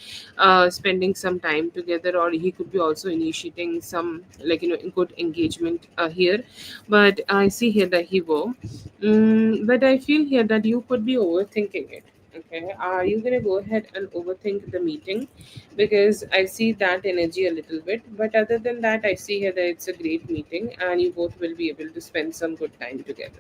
spending some time together, or he could be also initiating some, like, good engagement here. But I see here that he will, but I feel here that you could be overthinking it. Okay, are you gonna go ahead and overthink the meeting? Because I see that energy a little bit, but other than that, I see here that it's a great meeting, and you both will be able to spend some good time together.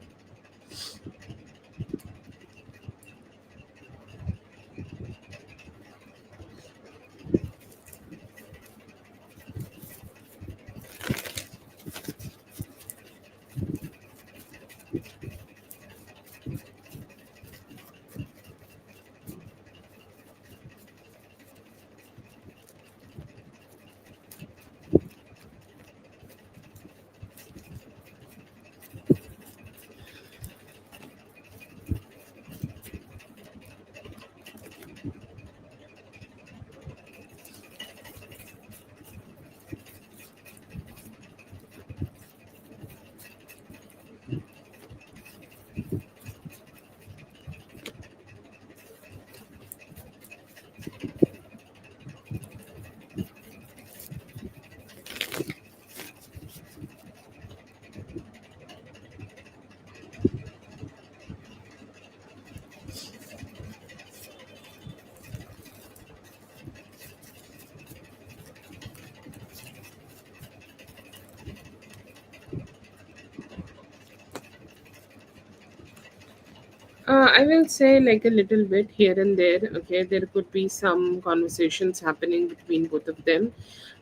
I will say like a little bit here and there. Okay, there could be some conversations happening between both of them.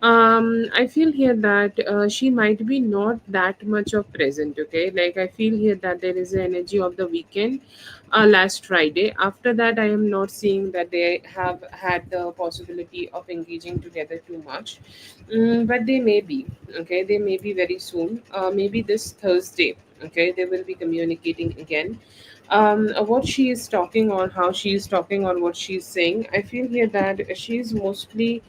I feel here that she might be not that much of present. Okay, like I feel here that there is an energy of the weekend, last Friday. After that, I am not seeing that they have had the possibility of engaging together too much. But they may be. Okay, they may be very soon. Maybe this Thursday. Okay, they will be communicating again. What she is talking or how she is talking or what she's saying, I feel here that she's mostly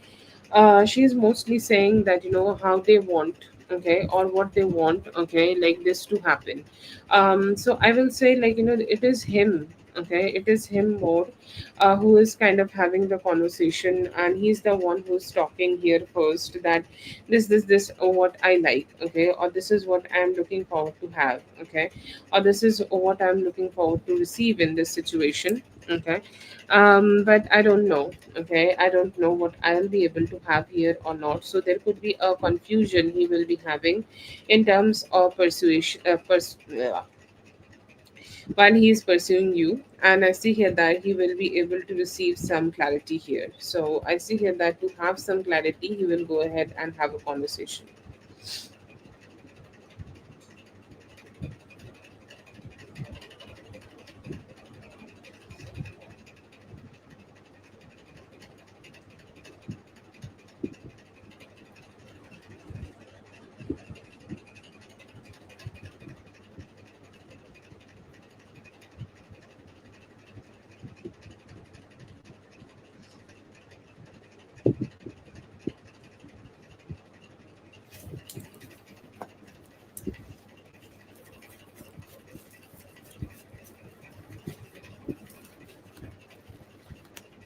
saying that, how they want, okay, or what they want, okay, like this to happen. So I will say, like, it is him, okay, it is him more, who is kind of having the conversation, and he's the one who's talking here first, that this what I like, okay, or this is what I'm looking forward to have, okay, or this is what I'm looking forward to receive in this situation, okay. But I don't know, okay, I don't know what I'll be able to have here or not, so there could be a confusion he will be having in terms of persuasion, while he is pursuing you. And I see here that he will be able to receive some clarity here, so I see here that to have some clarity he will go ahead and have a conversation.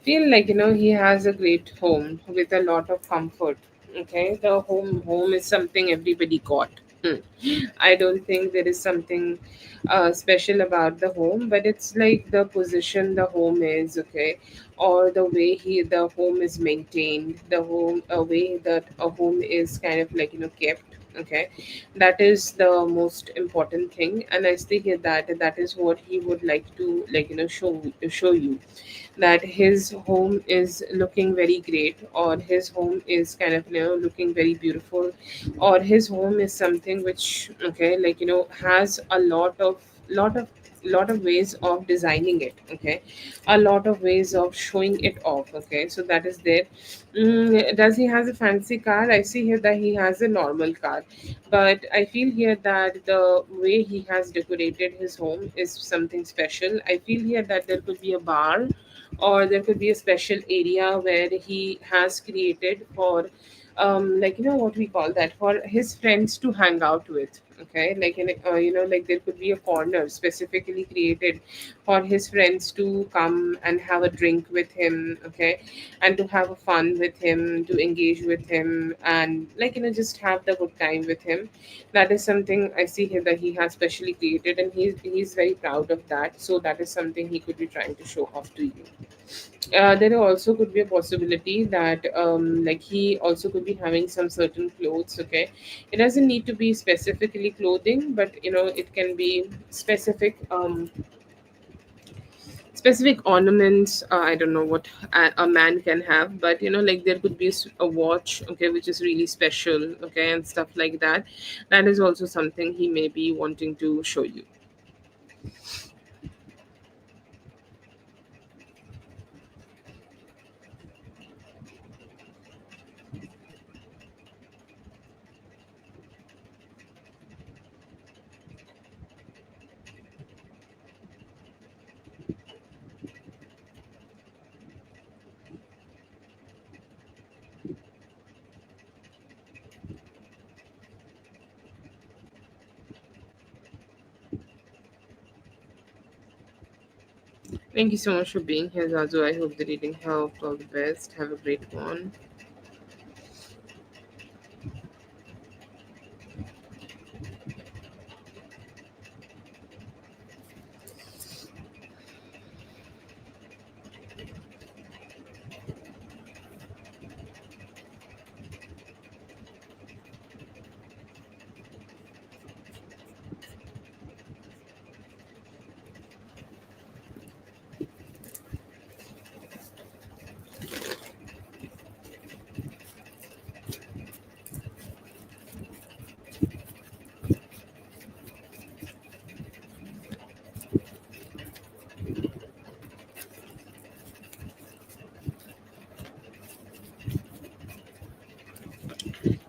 Feel like, he has a great home with a lot of comfort. Okay, the home is something everybody got. Hmm. I don't think there is something special about the home, but it's like the position the home is, okay, or the way the home is maintained, the home a way that a home is kind of like, kept, okay. That is the most important thing, and I still hear that that is what he would like to, like, show you, that his home is looking very great, or his home is kind of, looking very beautiful, or his home is something which, okay, like, has a lot of ways of designing it, okay, a lot of ways of showing it off, okay, so that is there. Does he has a fancy car? I see here that he has a normal car, but I feel here that the way he has decorated his home is something special. I feel here that there could be a bar, or there could be a special area where he has created for, like, what we call that, for his friends to hang out with, okay, like like there could be a corner specifically created for his friends to come and have a drink with him, okay, and to have a fun with him, to engage with him, and, like, just have the good time with him. That is something I see here that he has specially created, and he's very proud of that, so that is something he could be trying to show off to you. There also could be a possibility that, like, he also could be having some certain clothes, okay. It doesn't need to be specifically clothing, but, it can be specific ornaments. I don't know what a man can have, but, like, there could be a watch, okay, which is really special, okay, and stuff like that. That is also something he may be wanting to show you. Thank you so much for being here, Zazu. I hope the reading helped. All the best. Have a great one.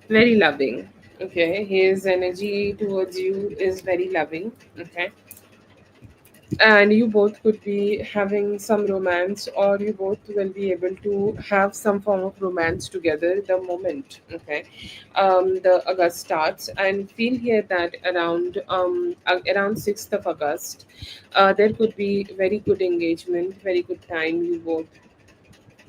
very loving. Okay, his energy towards you is very loving. Okay, and you both could be having some romance, or you both will be able to have some form of romance together the moment, okay, the August starts. And feel here that around 6th of August, there could be very good engagement, very good time. You both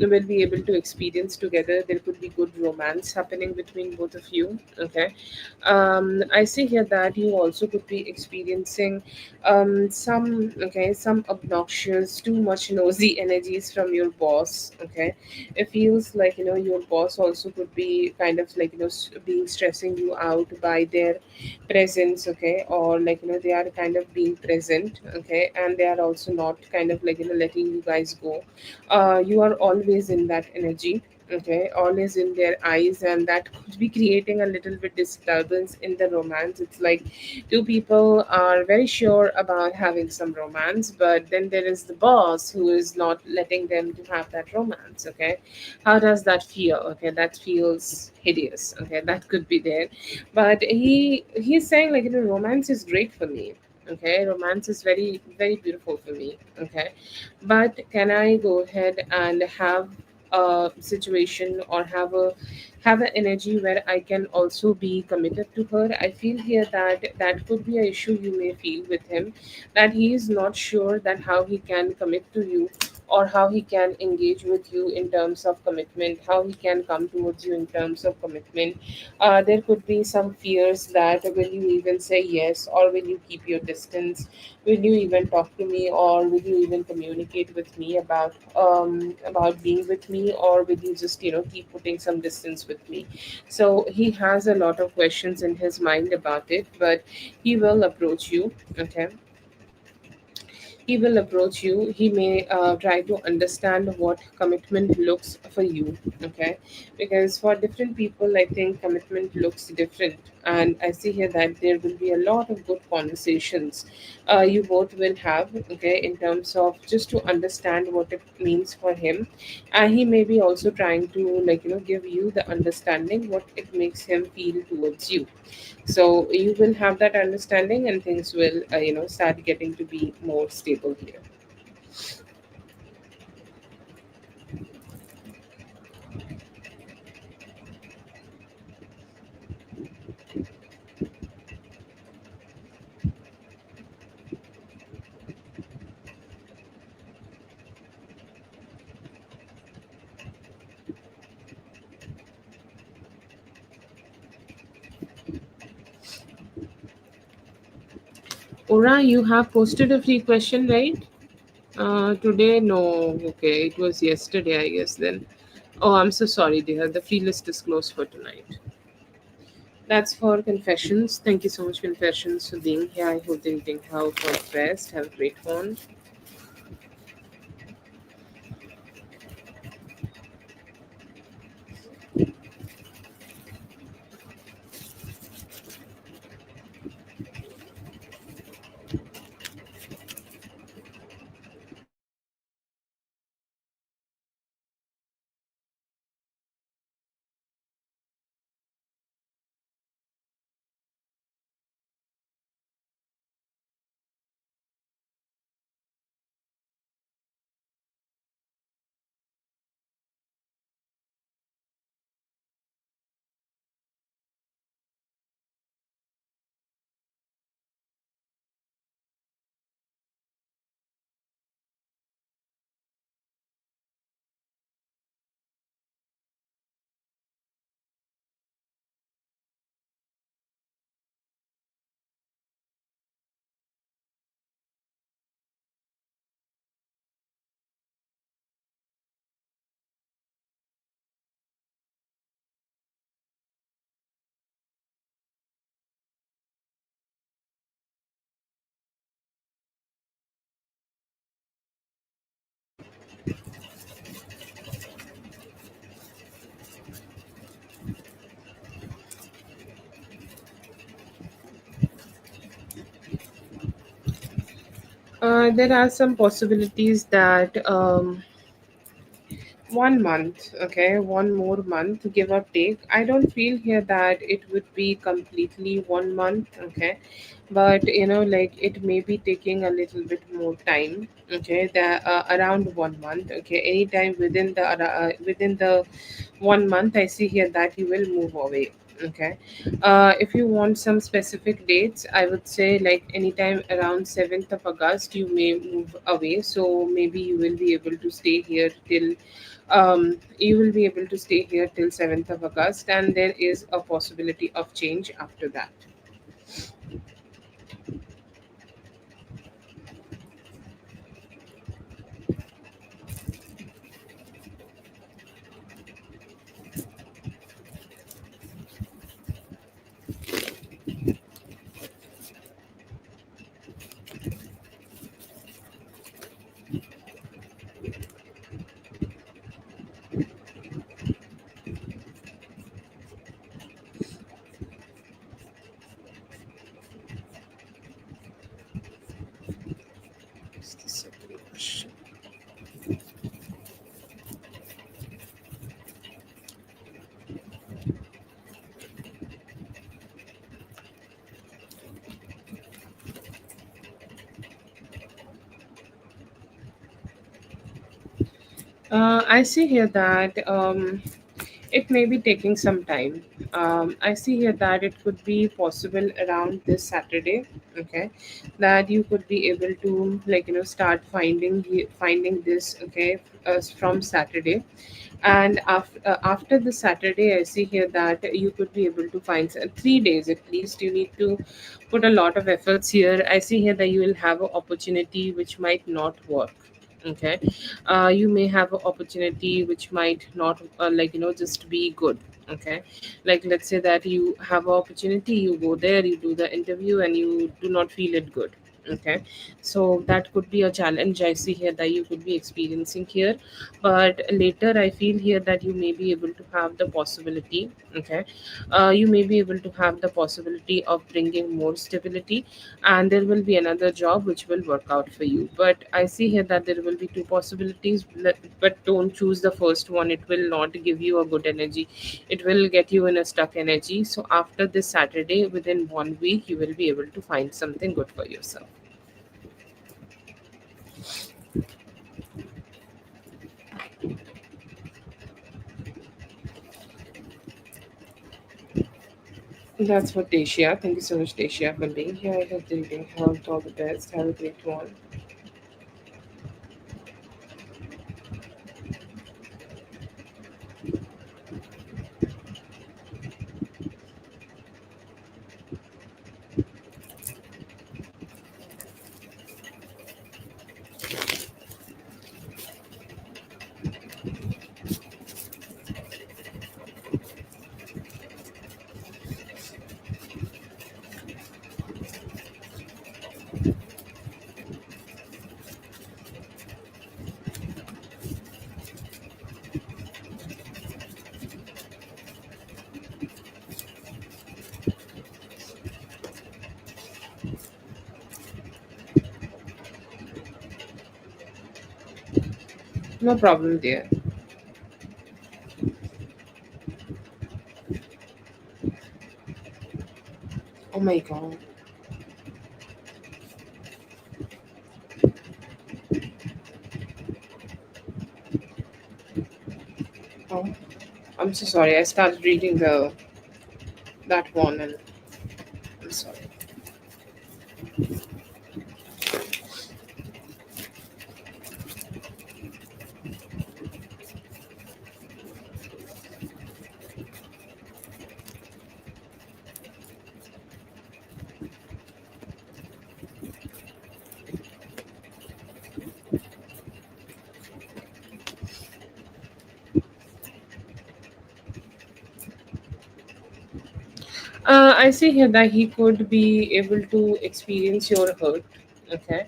will be able to experience together. There could be good romance happening between both of you. Okay, I see here that you also could be experiencing some obnoxious, too much nosy energies from your boss. Okay, it feels like your boss also could be kind of like being stressing you out by their presence. Okay, or like they are kind of being present. Okay, and they are also not kind of like letting you guys go. You are always in that energy. Okay, always in their eyes, and that could be creating a little bit disturbance in the romance. It's like two people are very sure about having some romance, but then there is the boss who is not letting them to have that romance. Okay, how does that feel? Okay, that feels hideous. Okay, that could be there, but he's saying like romance is great for me. Okay, romance is very very beautiful for me. Okay, but can I go ahead and have a situation, or have an energy where I can also be committed to her? I feel here that that could be an issue you may feel with him, that he is not sure that how he can commit to you, or how he can engage with you in terms of commitment, how he can come towards you in terms of commitment. There could be some fears that will you even say yes, or will you keep your distance? Will you even talk to me, or will you even communicate with me about being with me, or will you just keep putting some distance with me? So he has a lot of questions in his mind about it, but he will approach you. Okay, he will approach you. He may try to understand what commitment looks for you. Okay, because for different people, I think commitment looks different. And I see here that there will be a lot of good conversations you both will have. Okay, in terms of just to understand what it means for him. And he may be also trying to give you the understanding what it makes him feel towards you. So you will have that understanding, and things will start getting to be more stable here. Ora, you have posted a free question, right? Today, no. Okay, it was yesterday, I guess. Then, oh, I'm so sorry, dear. The free list is closed for tonight. That's for confessions. Thank you so much, confessions, for being here. I hope the evening have for best. Have a great one. There are some possibilities that 1 month, okay, one more month, give or take. I don't feel here that it would be completely 1 month, okay, but like it may be taking a little bit more time, okay, that around 1 month, okay, anytime within the 1 month. I see here that you will move away, okay. If you want some specific dates, I would say like anytime around 7th of August you may move away, so maybe you will be able to stay here till 7th of August, and there is a possibility of change after that. Just a second question. I see here that it may be taking some time. I see here that it could be possible around this Saturday, okay, that you could be able to start finding this, okay, from Saturday. And after the Saturday, I see here that you could be able to find 3 days at least. You need to put a lot of efforts here. I see here that you will have an opportunity which might not work, okay. You may have an opportunity which might not just be good, okay. Like let's say that you have an opportunity, you go there, you do the interview, and you do not feel it good, okay. So that could be a challenge I see here that you could be experiencing here. But later I feel here that you may be able to have the possibility, okay. You may be able to have the possibility of bringing more stability, and there will be another job which will work out for you. But I see here that there will be two possibilities, but don't choose the first one. It will not give you a good energy, it will get you in a stuck energy. So after this Saturday, within 1 week, you will be able to find something good for yourself. That's for Dacia. Thank you so much, Dacia, for being here. I hope that you can health, all the best. Have a great one. No problem, dear. Oh my god. Oh, I'm so sorry. I started reading the that one, and I'm sorry. I see here that he could be able to experience your hurt. Okay.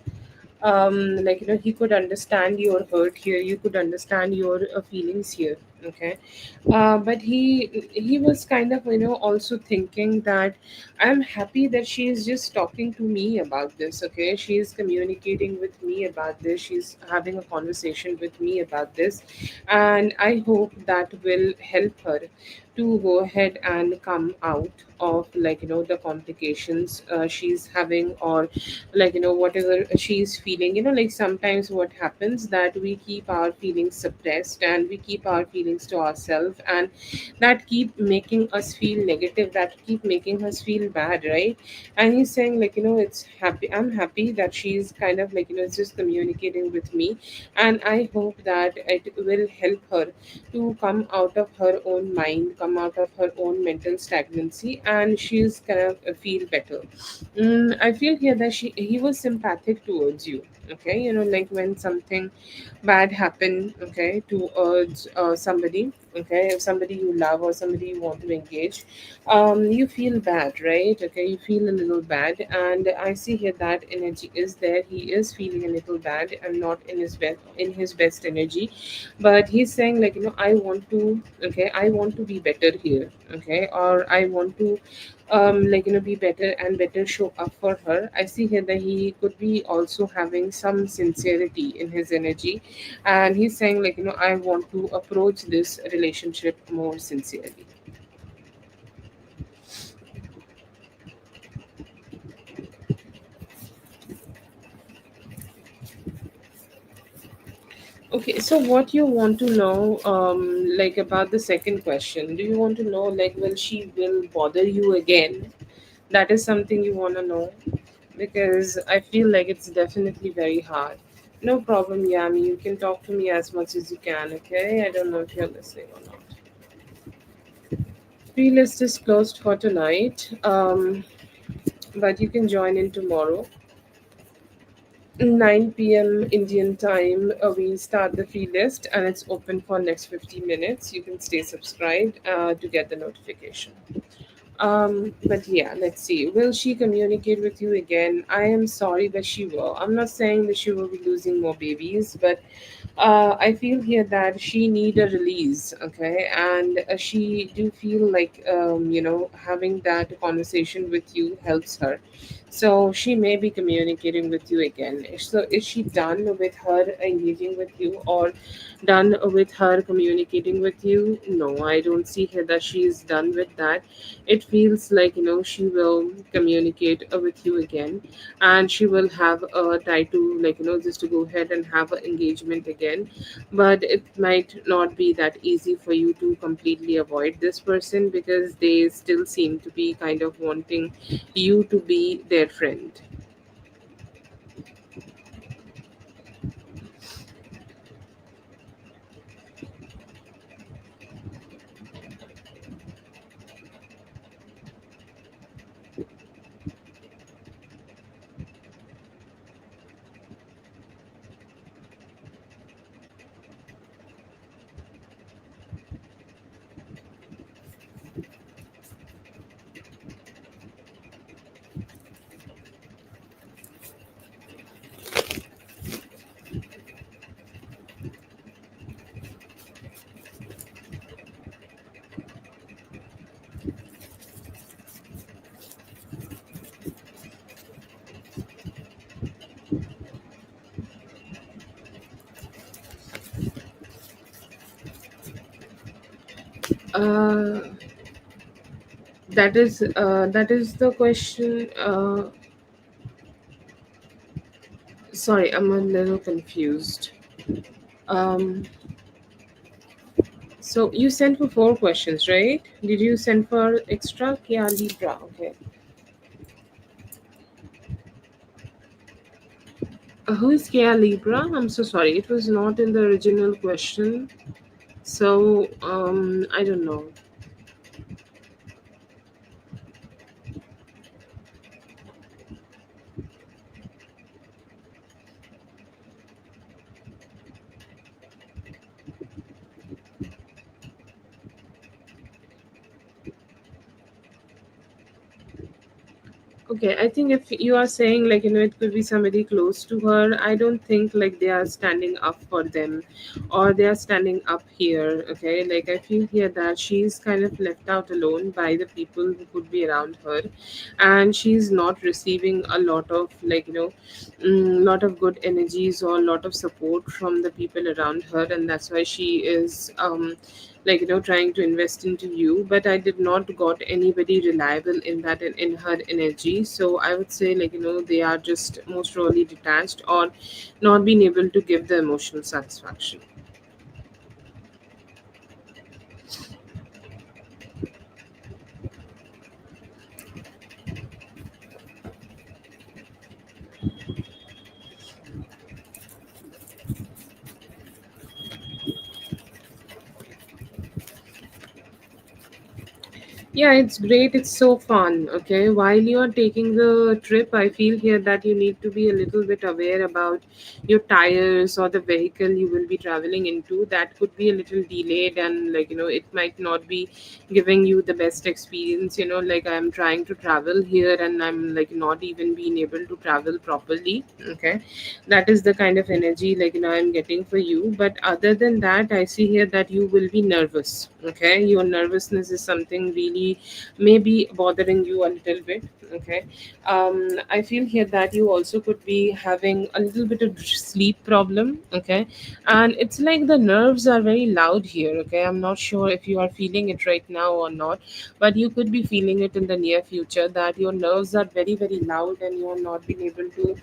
He could understand your hurt here. You could understand your feelings here. Okay, but he was kind of, also thinking that I'm happy that she is just talking to me about this. Okay, she is communicating with me about this, she's having a conversation with me about this, and I hope that will help her to go ahead and come out of, the complications she's having, or whatever she's feeling. Like sometimes what happens that we keep our feelings suppressed and we keep our feelings to ourselves, and that keep making us feel negative, that keep making us feel bad, right? And he's saying, it's happy, I'm happy that she's kind of, just communicating with me, and I hope that it will help her to come out of her own mind, come out of her own mental stagnancy, and she's gonna feel better. I feel here that he was sympathetic towards you. Okay, like when something bad happened, okay, towards somebody, okay, if somebody you love or somebody you want to engage, you feel bad, right? Okay, you feel a little bad, and I see here that energy is there. He is feeling a little bad and not in his best energy, but he's saying, I want to, okay, I want to be better here, okay, or I want to be better and better show up for her. I see here that he could be also having some sincerity in his energy, and he's saying, I want to approach this relationship more sincerely. Okay, so what you want to know, about the second question? Do you want to know, will she will bother you again? That is something you want to know, because I feel like it's definitely very hard. No problem, Yami. You can talk to me as much as you can. Okay, I don't know if you're listening or not. Free list is closed for tonight, but you can join in tomorrow. 9 p.m. Indian time, we start the free list and it's open for next 50 minutes. You can stay subscribed to get the notification. But yeah, let's see. Will she communicate with you again? I am sorry that she will. I'm not saying that she will be losing more babies, but I feel here that she need a release, okay, and she do feel like having that conversation with you helps her, so she may be communicating with you again. So is she done with her engaging with you, or done with her communicating with you? No, I don't see here that she is done with that. It feels like she will communicate with you again, and she will have a try to just to go ahead and have an engagement again, but it might not be that easy for you to completely avoid this person, because they still seem to be kind of wanting you to be their friend. uh, that is the question. Sorry, I'm a little confused. um so you sent for four questions, right? Did you send for extra Kia Libra? Okay. Who is Kia Libra? I'm so sorry, it was not in the original question. So I don't know. Okay, I think if you are saying like it could be somebody close to her, I don't think like they are standing up for them or they are standing up here. Okay, like I feel here that she's kind of left out alone by the people who could be around her, and she's not receiving a lot of lot of good energies or a lot of support from the people around her, and that's why she is trying to invest into you. But I did not got anybody reliable in that in her energy, so I would say they are just most probably detached or not being able to give the emotional satisfaction. Yeah, it's great. It's so fun. Okay. While you are taking the trip, I feel here that you need to be a little bit aware about your tires or the vehicle you will be traveling into. That could be a little delayed, and it might not be giving you the best experience. Like I'm trying to travel here and I'm like not even being able to travel properly. Okay. That is the kind of energy I'm getting for you. But other than that, I see here that you will be nervous. Okay, your nervousness is something really maybe bothering you a little bit. Okay. I feel here that you also could be having a little bit of sleep problem. Okay, and it's like the nerves are very loud here. Okay, I'm not sure if you are feeling it right now or not, but you could be feeling it in the near future that your nerves are very very loud and you're not being able to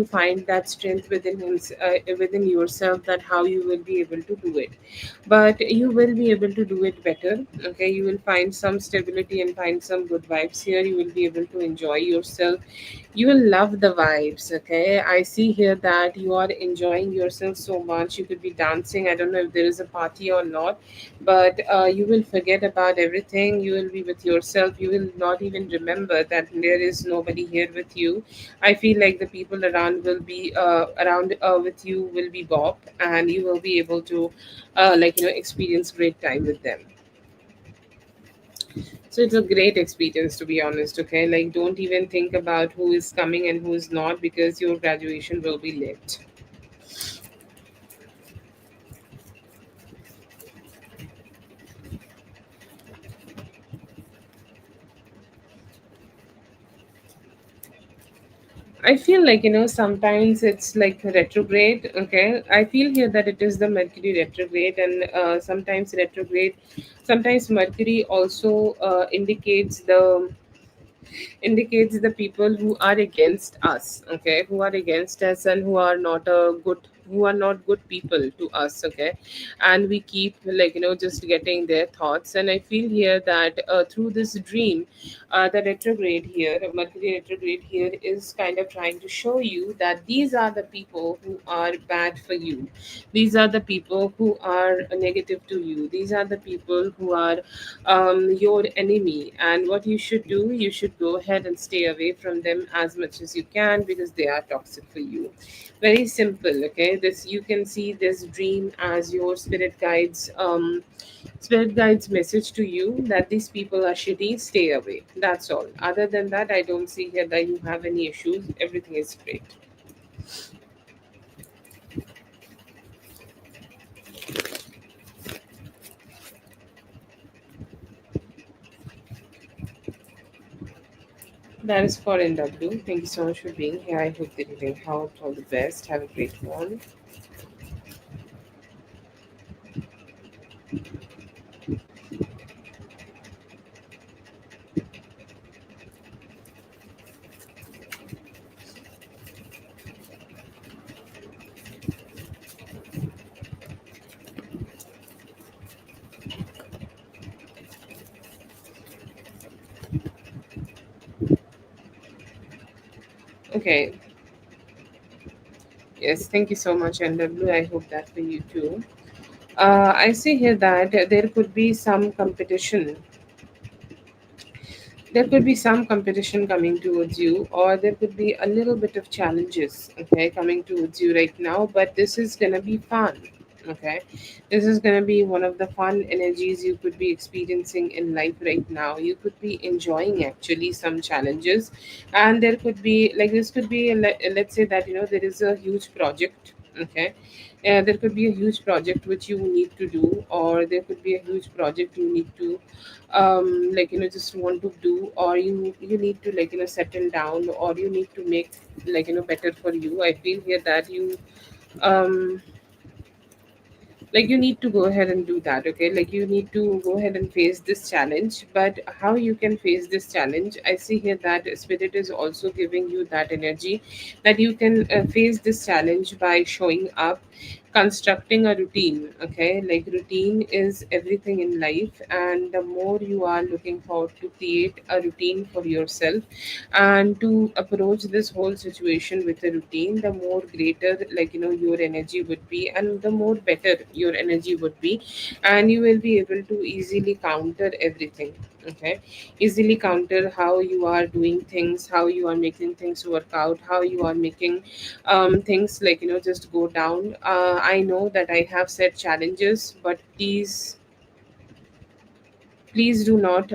find that strength within yourself, that how you will be able to do it. But you will be able to do it better. Okay, you will find some stability and find some good vibes here. You will be able to enjoy yourself. You will love the vibes. Okay, I see here that you are enjoying yourself so much. You could be dancing. I don't know if there is a party or not, but you will forget about everything. You will be with yourself. You will not even remember that there is nobody here with you. I feel like the people around will be around with you will be Bob, and you will be able to experience great time with them. So it's a great experience, to be honest. Okay, like don't even think about who is coming and who is not, because your graduation will be late. I feel like sometimes it's like retrograde. Okay, I feel here that it is the Mercury retrograde, and sometimes Mercury also indicates the people who are against us. Okay, who are against us and who are not good people to us. Okay, and we keep just getting their thoughts. And I feel here that through this dream, the retrograde here, Mercury retrograde here, is kind of trying to show you that these are the people who are bad for you. These are the people who are negative to you. These are the people who are your enemy. And what you should do, you should go ahead and stay away from them as much as you can, because they are toxic for you. Very simple. Okay, this, you can see this dream as your spirit guides message to you that these people are shitty, stay away. That's all. Other than that, I don't see here that you have any issues. Everything is great. That is for NW. Thank you so much for being here. I hope that you can help. All the best. Have a great one. Okay. Yes, thank you so much, NW. I hope that for you too. I see here that there could be some competition. There could be some competition coming towards you, or there could be a little bit of challenges, okay, coming towards you right now. But this is gonna be fun. Okay, this is going to be one of the fun energies you could be experiencing in life right now. You could be enjoying actually some challenges, and there could be like this could be let's say that there is a huge project. Okay, there could be a huge project which you need to do, or there could be a huge project you need to just want to do, or you need to settle down, or you need to make better for you. I feel here that um you need to go ahead and do that. Okay, like you need to go ahead and face this challenge. But how you can face this challenge, I see here that spirit is also giving you that energy that you can face this challenge by showing up, constructing a routine. Okay, like routine is everything in life, and the more you are looking forward to create a routine for yourself and to approach this whole situation with a routine, the more greater your energy would be, and the more better your energy would be, and you will be able to easily counter everything. Okay, easily counter how you are doing things, how you are making things work out, how you are making things just go down. I know that I have set challenges, but please do not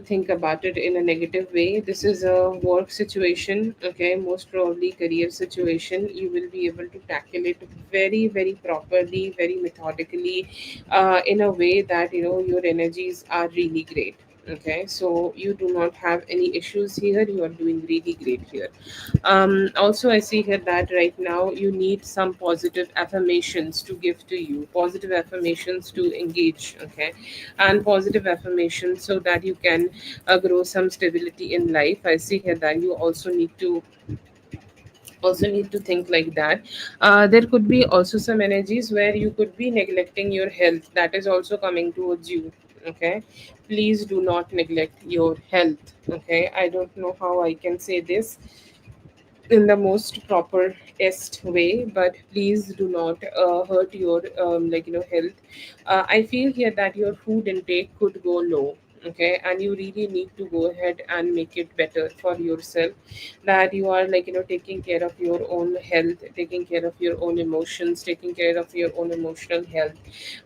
think about it in a negative way. This is a work situation. Okay, most probably career situation. You will be able to tackle it very very properly, very methodically, in a way that your energies are really great. Okay, so you do not have any issues here. You are doing really great here. Also, I see here that right now you need some positive affirmations to give to you, positive affirmations to engage. Okay, and positive affirmations so that you can grow some stability in life. I see here that you also need to think like that. There could be also some energies where you could be neglecting your health, that is also coming towards you. Okay, please do not neglect your health. Okay, I don't know how I can say this in the most proper test way, but please do not hurt your health. I feel here that your food intake could go low. Okay, and you really need to go ahead and make it better for yourself, that you are taking care of your own health, taking care of your own emotions, taking care of your own emotional health,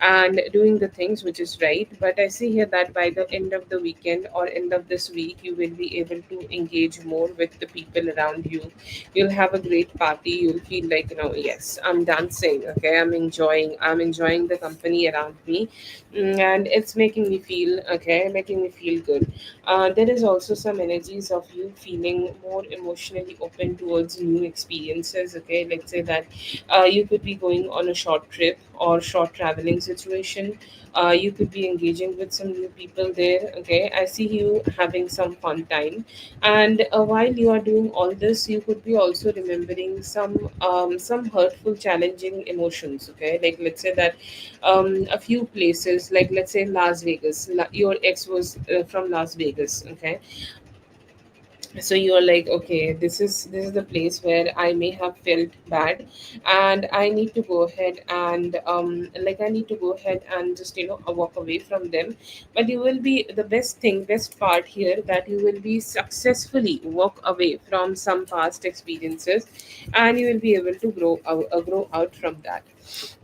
and doing the things which is right. But I see here that by the end of the weekend or end of this week, you will be able to engage more with the people around you. You'll have a great party. You'll feel like yes, I'm dancing. Okay, I'm enjoying the company around me. And it's making me feel okay, making me feel good. There is also some energies of you feeling more emotionally open towards new experiences. Okay, let's say that you could be going on a short trip or short traveling situation. You could be engaging with some new people there. Okay, I see you having some fun time, and while you are doing all this, you could be also remembering some hurtful, challenging emotions. Okay, like let's say that a few places, like let's say Las Vegas. Your ex was from Las Vegas. Okay, so you're like, okay, this is the place where I may have felt bad, and I need to go ahead and I need to go ahead and just walk away from them. But you will be the best part here, that you will be successfully walk away from some past experiences, and you will be able to grow out from that.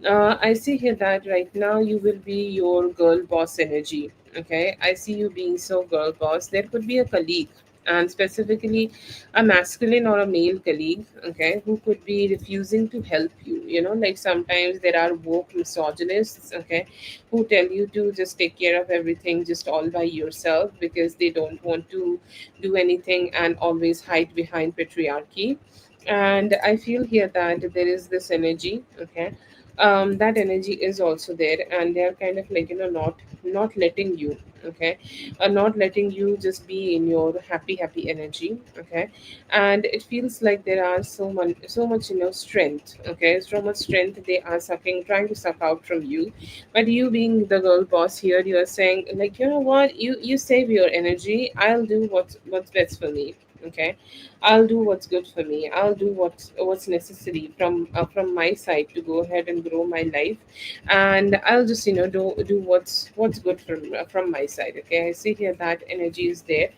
I see here that right now you will be your girl boss energy. Okay, I see you being so girl boss. There could be a colleague, and specifically a masculine or a male colleague, okay, who could be refusing to help you. Like sometimes there are woke misogynists, okay, who tell you to just take care of everything just all by yourself, because they don't want to do anything and always hide behind patriarchy. And I feel here that there is this energy. Okay, that energy is also there, and they are kind of not letting you. Okay, not letting you just be in your happy energy. Okay, and it feels like there are so much strength. Okay, so much strength they are trying to suck out from you. But you being the girl boss here, you are saying like, you know what, you save your energy, I'll do what's best for me. Okay, I'll do what's good for me. I'll do what's necessary from my side to go ahead and grow my life, and I'll just do what's good from my side. Okay, I see here that energy is there.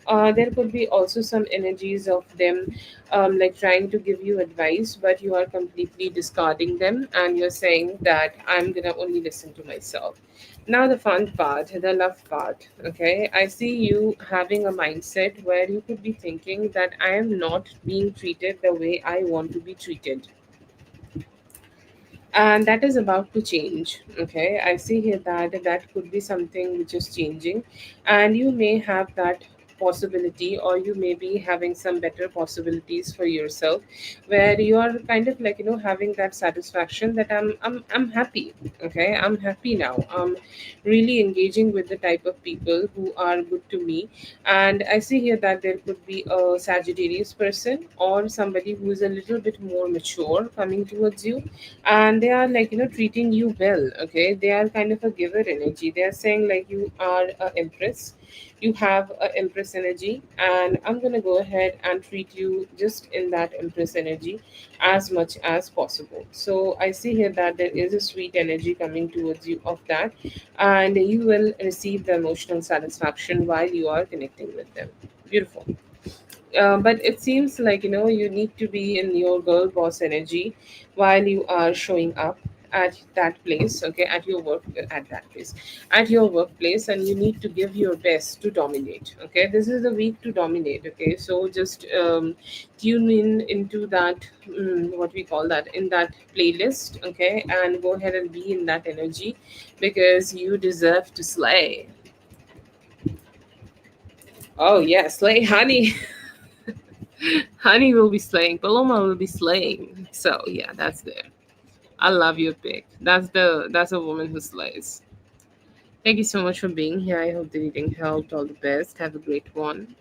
There could be also some energies of them, like trying to give you advice, but you are completely discarding them, and you're saying that I'm gonna only listen to myself. Now, the fun part, the love part. Okay, I see you having a mindset where you could be thinking that I am not being treated the way I want to be treated, and that is about to change. Okay, I see here that that could be something which is changing, and you may have that possibility, or you may be having some better possibilities for yourself, where you are kind of like having that satisfaction that I'm happy. Okay, I'm happy now. I'm really engaging with the type of people who are good to me, and I see here that there could be a Sagittarius person or somebody who is a little bit more mature coming towards you, and they are like treating you well. Okay, they are kind of a giver energy. They are saying like you are a empress, you have a empress energy, and I'm going to go ahead and treat you just in that empress energy as much as possible. So I see here that there is a sweet energy coming towards you of that, and you will receive the emotional satisfaction while you are connecting with them. Beautiful. But it seems like you need to be in your girl boss energy while you are showing up at that place. Okay, at your work, at that place, at your workplace, and you need to give your best to dominate. Okay, this is the week to dominate. Okay, so just tune in into that, what we call that, in that playlist. Okay, and go ahead and be in that energy, because you deserve to slay. Oh yes, slay honey. Honey will be slaying. Paloma will be slaying. So yeah, that's there. I love your pick. That's a woman who slays. Thank you so much for being here. I hope the reading helped. All the best. Have a great one.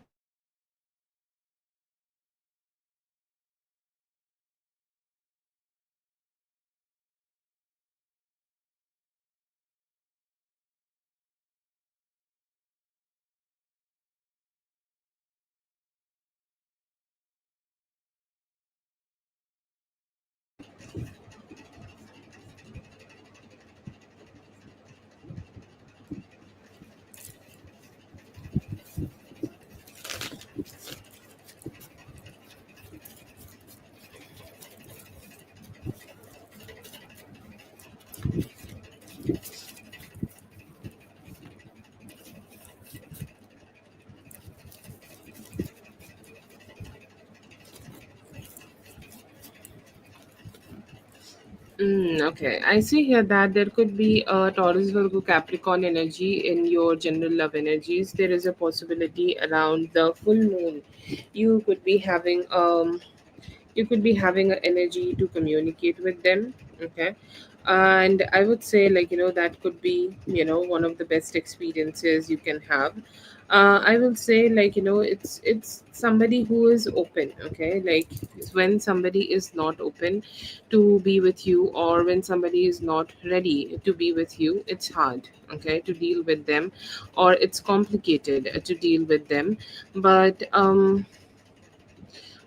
Okay, I see here that there could be a Taurus Virgo Capricorn energy in your general love energies. There is a possibility around the full moon. You could be having an energy to communicate with them. Okay, and I would say like that could be one of the best experiences you can have. I will say like it's somebody who is open. Okay, like when somebody is not open to be with you, or when somebody is not ready to be with you, it's hard, okay, to deal with them, or it's complicated to deal with them.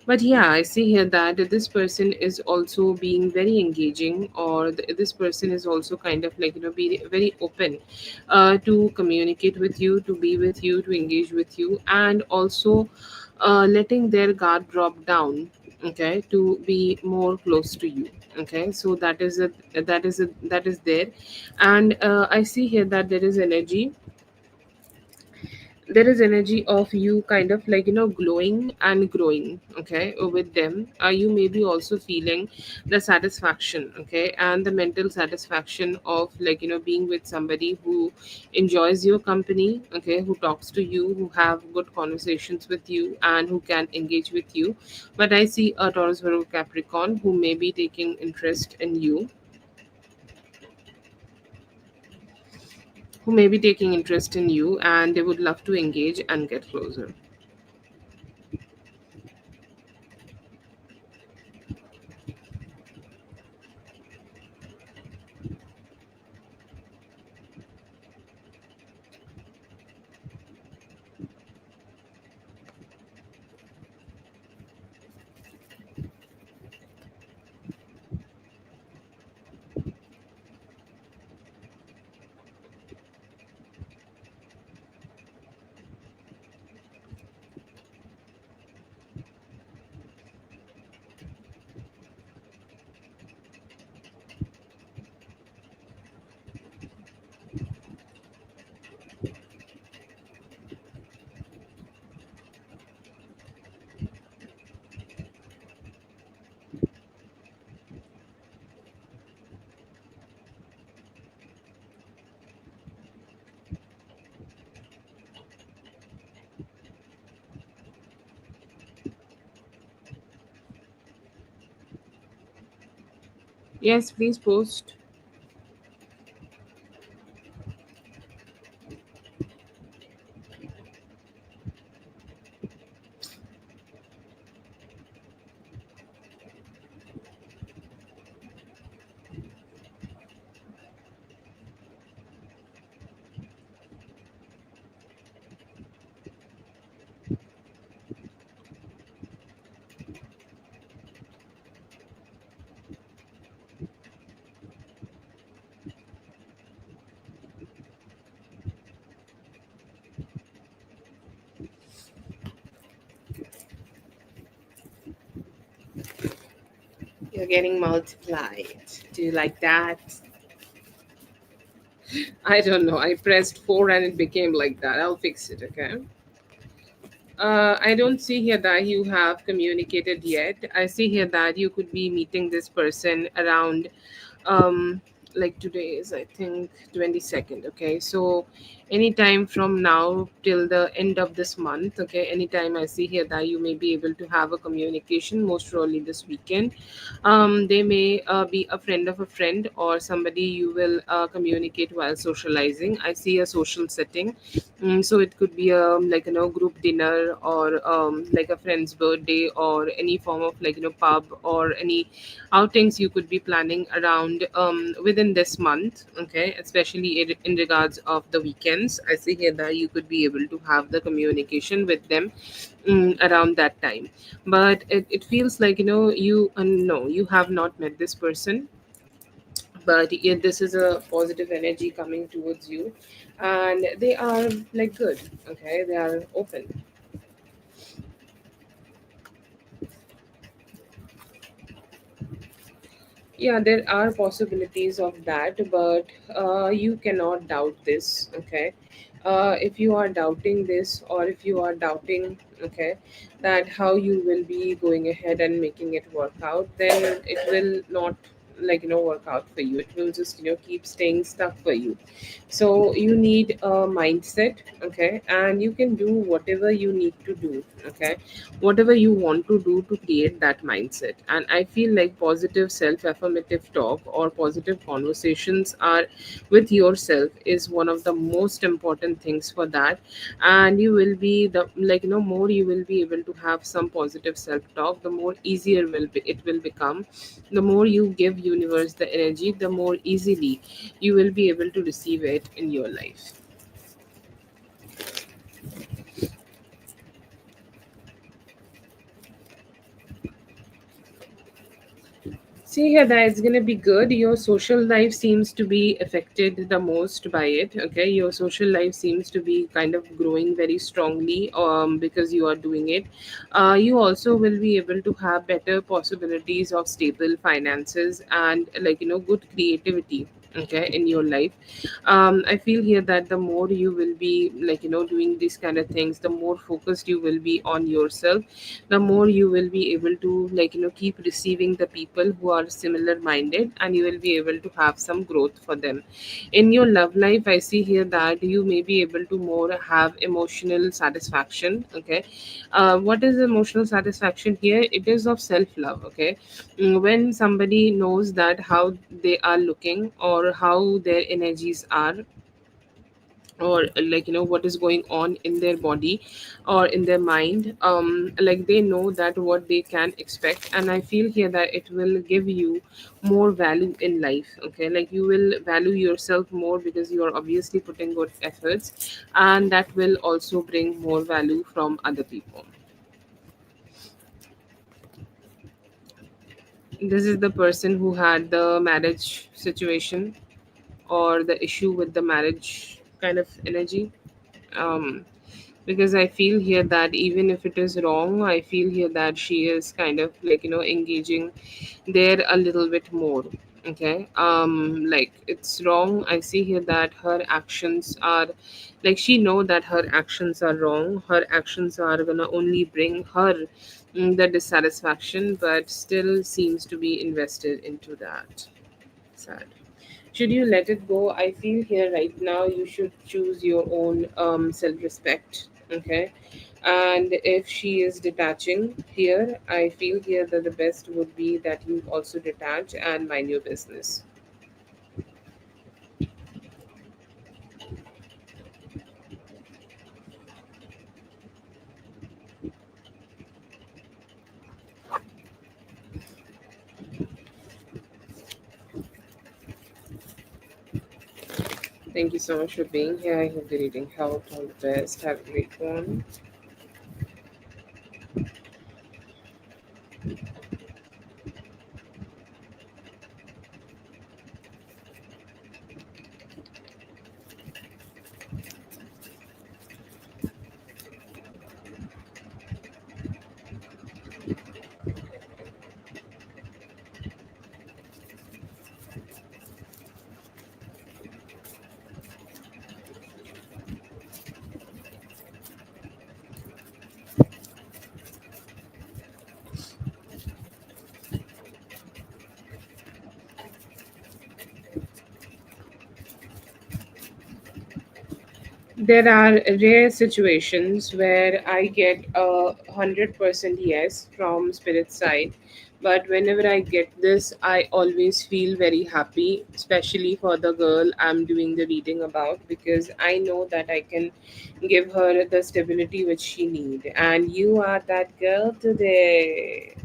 But yeah, I see here that this person is also being very engaging, or this person is also kind of like be very open to communicate with you, to be with you, to engage with you, and also letting their guard drop down, okay, to be more close to you. Okay, so that is there. And I see here that there is energy of you kind of like glowing and growing, okay, with them. You may be also feeling the satisfaction, okay, and the mental satisfaction of like being with somebody who enjoys your company, okay, who talks to you, who have good conversations with you, and who can engage with you. But I see a Taurus Virgo Capricorn who may be taking interest in you, and they would love to engage and get closer. Yes, please post. You're getting multiplied. Do you like that? I don't know. I pressed 4 and it became like that. I'll fix it, okay? I don't see here that you have communicated yet. I see here that you could be meeting this person around, um, like today is, I think, 22nd. Okay, so anytime from now till the end of this month, okay, anytime I see here that you may be able to have a communication, most probably this weekend. They may be a friend of a friend or somebody you will communicate while socializing. I see a social setting. So it could be a like group dinner or like a friend's birthday or any form of pub or any outings you could be planning around within this month. Okay, especially in regards of the weekends. I see here that you could be able to have the communication with them around that time. But it feels like you no, you have not met this person, but yet this is a positive energy coming towards you, and they are like good. Okay, they are open. Yeah, there are possibilities of that, but you cannot doubt this. Okay, if you are doubting this, or if you are doubting, okay, that how you will be going ahead and making it work out, then it will not work out for you. It will just keep staying stuck for you. So you need a mindset, okay, and you can do whatever you need to do, okay, whatever you want to do to create that mindset. And I feel like positive self affirmative talk or positive conversations are with yourself is one of the most important things for that. And you will be the more you will be able to have some positive self talk, the more easier it will become. The more you give universe the energy, the more easily you will be able to receive it in your life. See here, that it's gonna be good. Your social life seems to be affected the most by it. Okay, your social life seems to be kind of growing very strongly because you are doing it. You also will be able to have better possibilities of stable finances and good creativity. Okay, in your life, I feel here that the more you will be doing these kind of things, the more focused you will be on yourself, the more you will be able to keep receiving the people who are similar minded, and you will be able to have some growth for them. In your love life, I see here that you may be able to more have emotional satisfaction. Okay, what is emotional satisfaction here? It is of self love. Okay, when somebody knows that how they are looking or how their energies are, or what is going on in their body or in their mind, like they know that what they can expect. And I feel here that it will give you more value in life. Okay, like you will value yourself more because you are obviously putting good efforts, and that will also bring more value from other people. This is the person who had the marriage situation or the issue with the marriage kind of energy. um because I feel here that even if it is wrong, I feel here that she is kind of engaging there a little bit more. Okay, like it's wrong. I see here that her actions are like she know that her actions are wrong. Her actions are gonna only bring her the dissatisfaction, but still seems to be invested into that. Sad. Should you let it go? I feel here right now you should choose your own self respect. Okay. And if she is detaching here, I feel here that the best would be that you also detach and mind your business. Thank you so much for being here. I hope the reading helped. All the best. Have a great one. There are rare situations where I get 100% yes from spirit side, but whenever I get this, I always feel very happy, especially for the girl I'm doing the reading about, because I know that I can give her the stability which she need. And you are that girl today.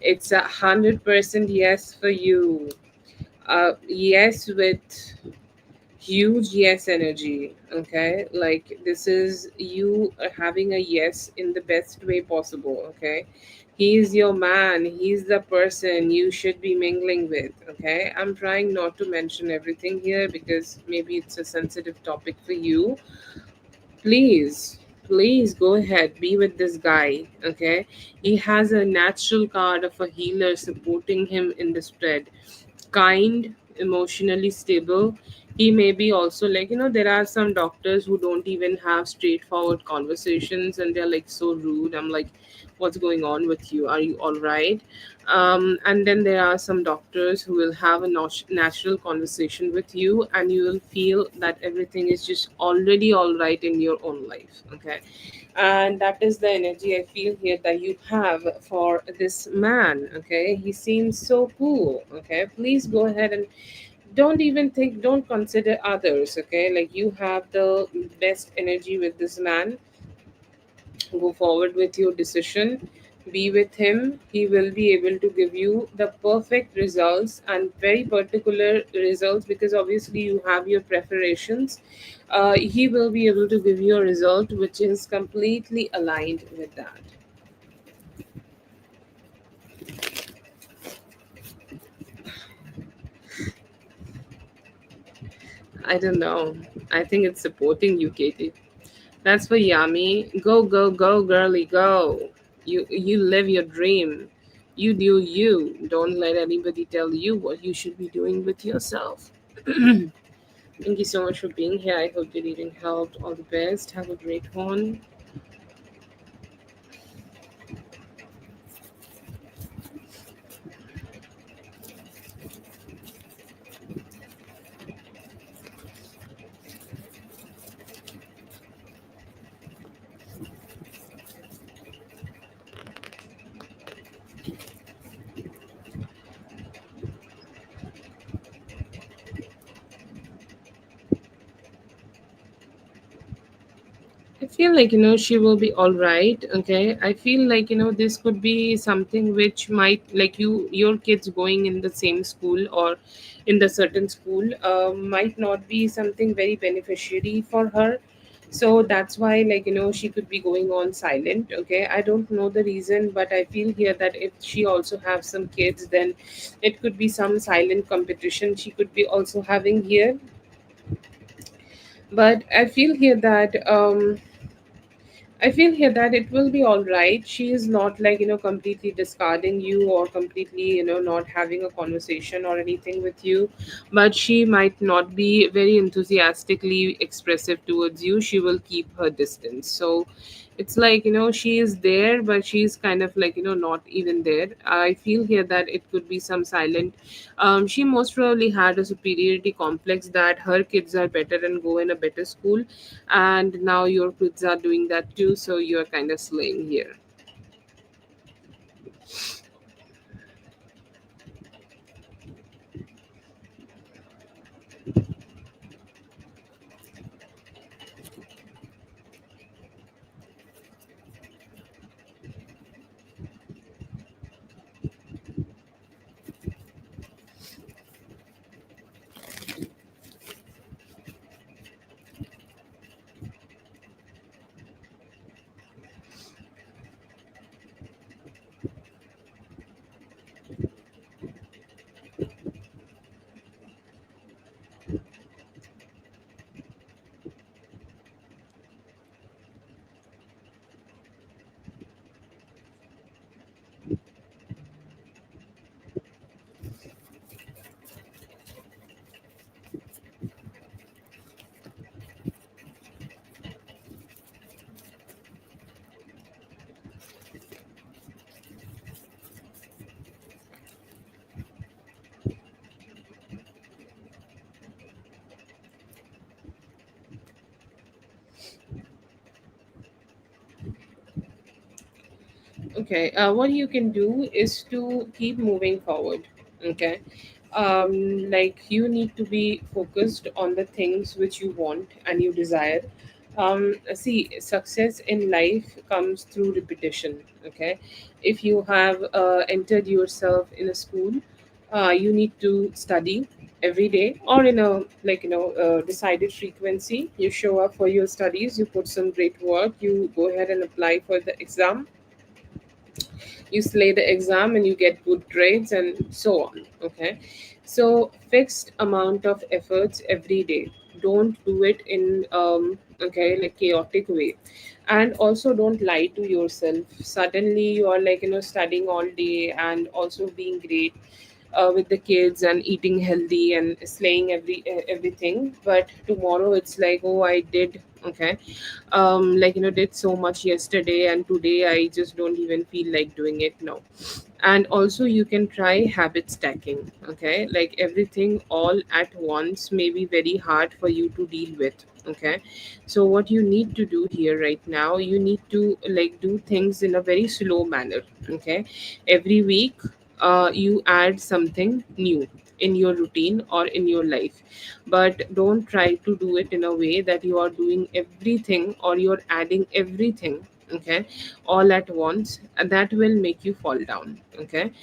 It's 100% yes for you. Yes with huge yes energy. Okay, like this is you having a yes in the best way possible. Okay, he's your man, he's the person you should be mingling with. Okay, I'm trying not to mention everything here because maybe it's a sensitive topic for you. Please go ahead, be with this guy. Okay, he has a natural card of a healer supporting him in the spread, kind, emotionally stable. He may be also like, there are some doctors who don't even have straightforward conversations and they're like so rude. I'm like, what's going on with you? Are you all right? And then there are some doctors who will have a natural conversation with you and you will feel that everything is just already all right in your own life. Okay, and that is the energy I feel here that you have for this man. Okay, he seems so cool. Okay, please go ahead and don't even think, don't consider others. Okay, like you have the best energy with this man. Go forward with your decision, be with him. He will be able to give you the perfect results and very particular results, because obviously you have your preparations. He will be able to give you a result which is completely aligned with that. I don't know. I think it's supporting you, Katie. That's for Yami. Go, go, go, girly, go. You live your dream. You do you. Don't let anybody tell you what you should be doing with yourself. Thank you so much for being here. I hope the reading helped. All the best. Have a great one. I feel like, she will be all right. Okay. I feel like, this could be something which might, like, your kids going in the same school or in the certain school, might not be something very beneficiary for her. So that's why, like, she could be going on silent. Okay. I don't know the reason, but I feel here that if she also have some kids, then it could be some silent competition she could be also having here. But I feel here that, I feel here that it will be all right. She is not like, completely discarding you or completely, not having a conversation or anything with you. But she might not be very enthusiastically expressive towards you. She will keep her distance. So it's like, she is there, but she's kind of like, not even there. I feel here that it could be some silent. She most probably had a superiority complex that her kids are better and go in a better school, and now your kids are doing that too, so you're kind of slaying here. Okay, what you can do is to keep moving forward. Okay, like you need to be focused on the things which you want and you desire. See, success in life comes through repetition. Okay, if you have entered yourself in a school, you need to study every day or in a like decided frequency. You show up for your studies, you put some great work, you go ahead and apply for the exam, you slay the exam and you get good grades and so on. Okay, so fixed amount of efforts every day. Don't do it in like chaotic way. And also don't lie to yourself. Suddenly you are like studying all day and also being great with the kids and eating healthy and slaying everything, but tomorrow it's like, oh, I did okay, did so much yesterday and today I just don't even feel like doing it now. And also you can try habit stacking. Okay, like everything all at once may be very hard for you to deal with. Okay, so what you need to do here right now, you need to like do things in a very slow manner. Okay, every week you add something new in your routine or in your life, but don't try to do it in a way that you are doing everything or you're adding everything, okay, all at once, and that will make you fall down. Okay,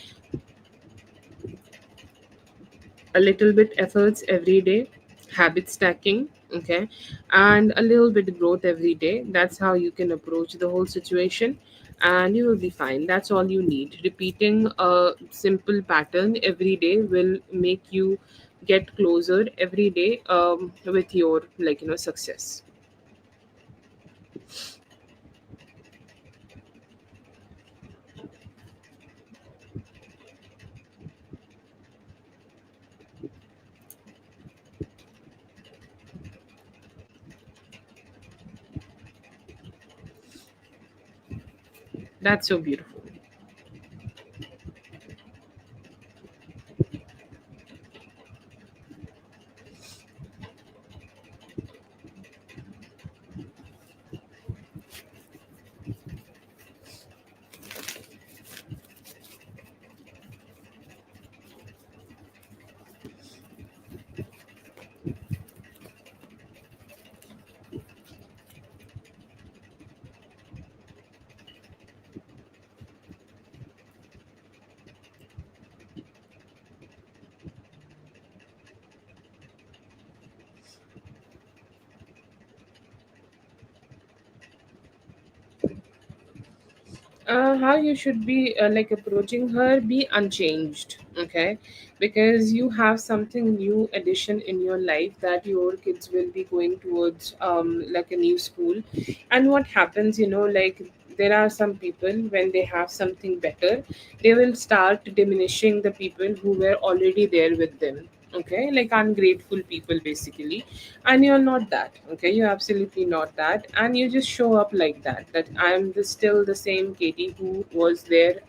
a little bit efforts every day, habit stacking, okay, and a little bit growth every day. That's how you can approach the whole situation, and you will be fine. That's all you need. Repeating a simple pattern every day will make you get closer every day with your success. That's so beautiful. How you should be like approaching her, be unchanged. Okay, because you have something new addition in your life, that your kids will be going towards like a new school. And what happens, like, there are some people, when they have something better, they will start diminishing the people who were already there with them. Okay, like ungrateful people basically. And you're not that. Okay, you're absolutely not that, and you just show up like that, that I'm still the same Katie who was there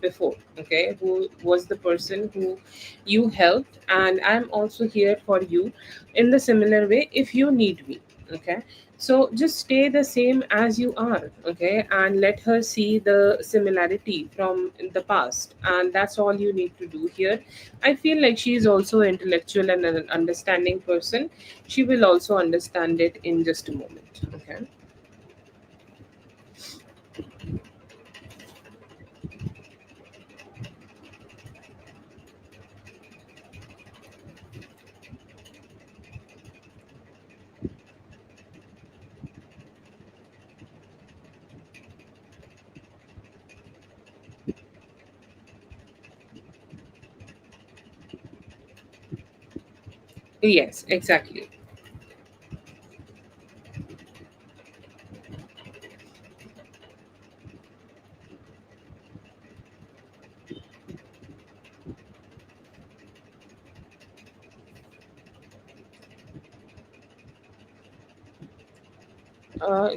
before. Okay, who was the person who you helped, and I'm also here for you in the similar way if you need me. Okay, so just stay the same as you are. Okay, and let her see the similarity from the past, and that's all you need to do here. I feel like she is also intellectual and an understanding person. She will also understand it in just a moment. Okay. Yes, exactly.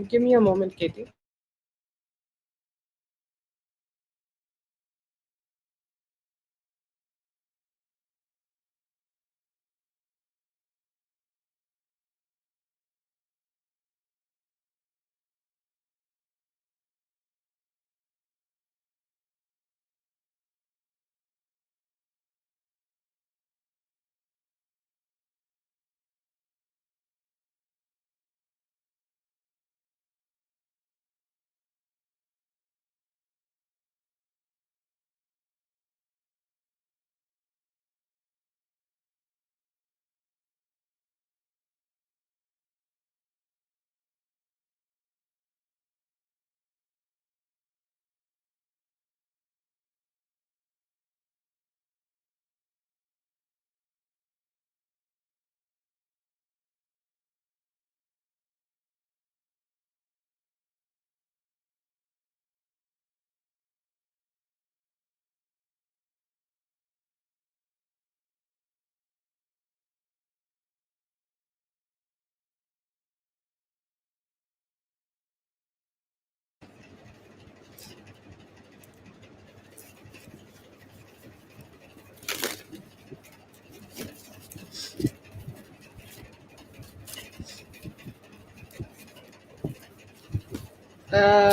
Give me a moment, Katie.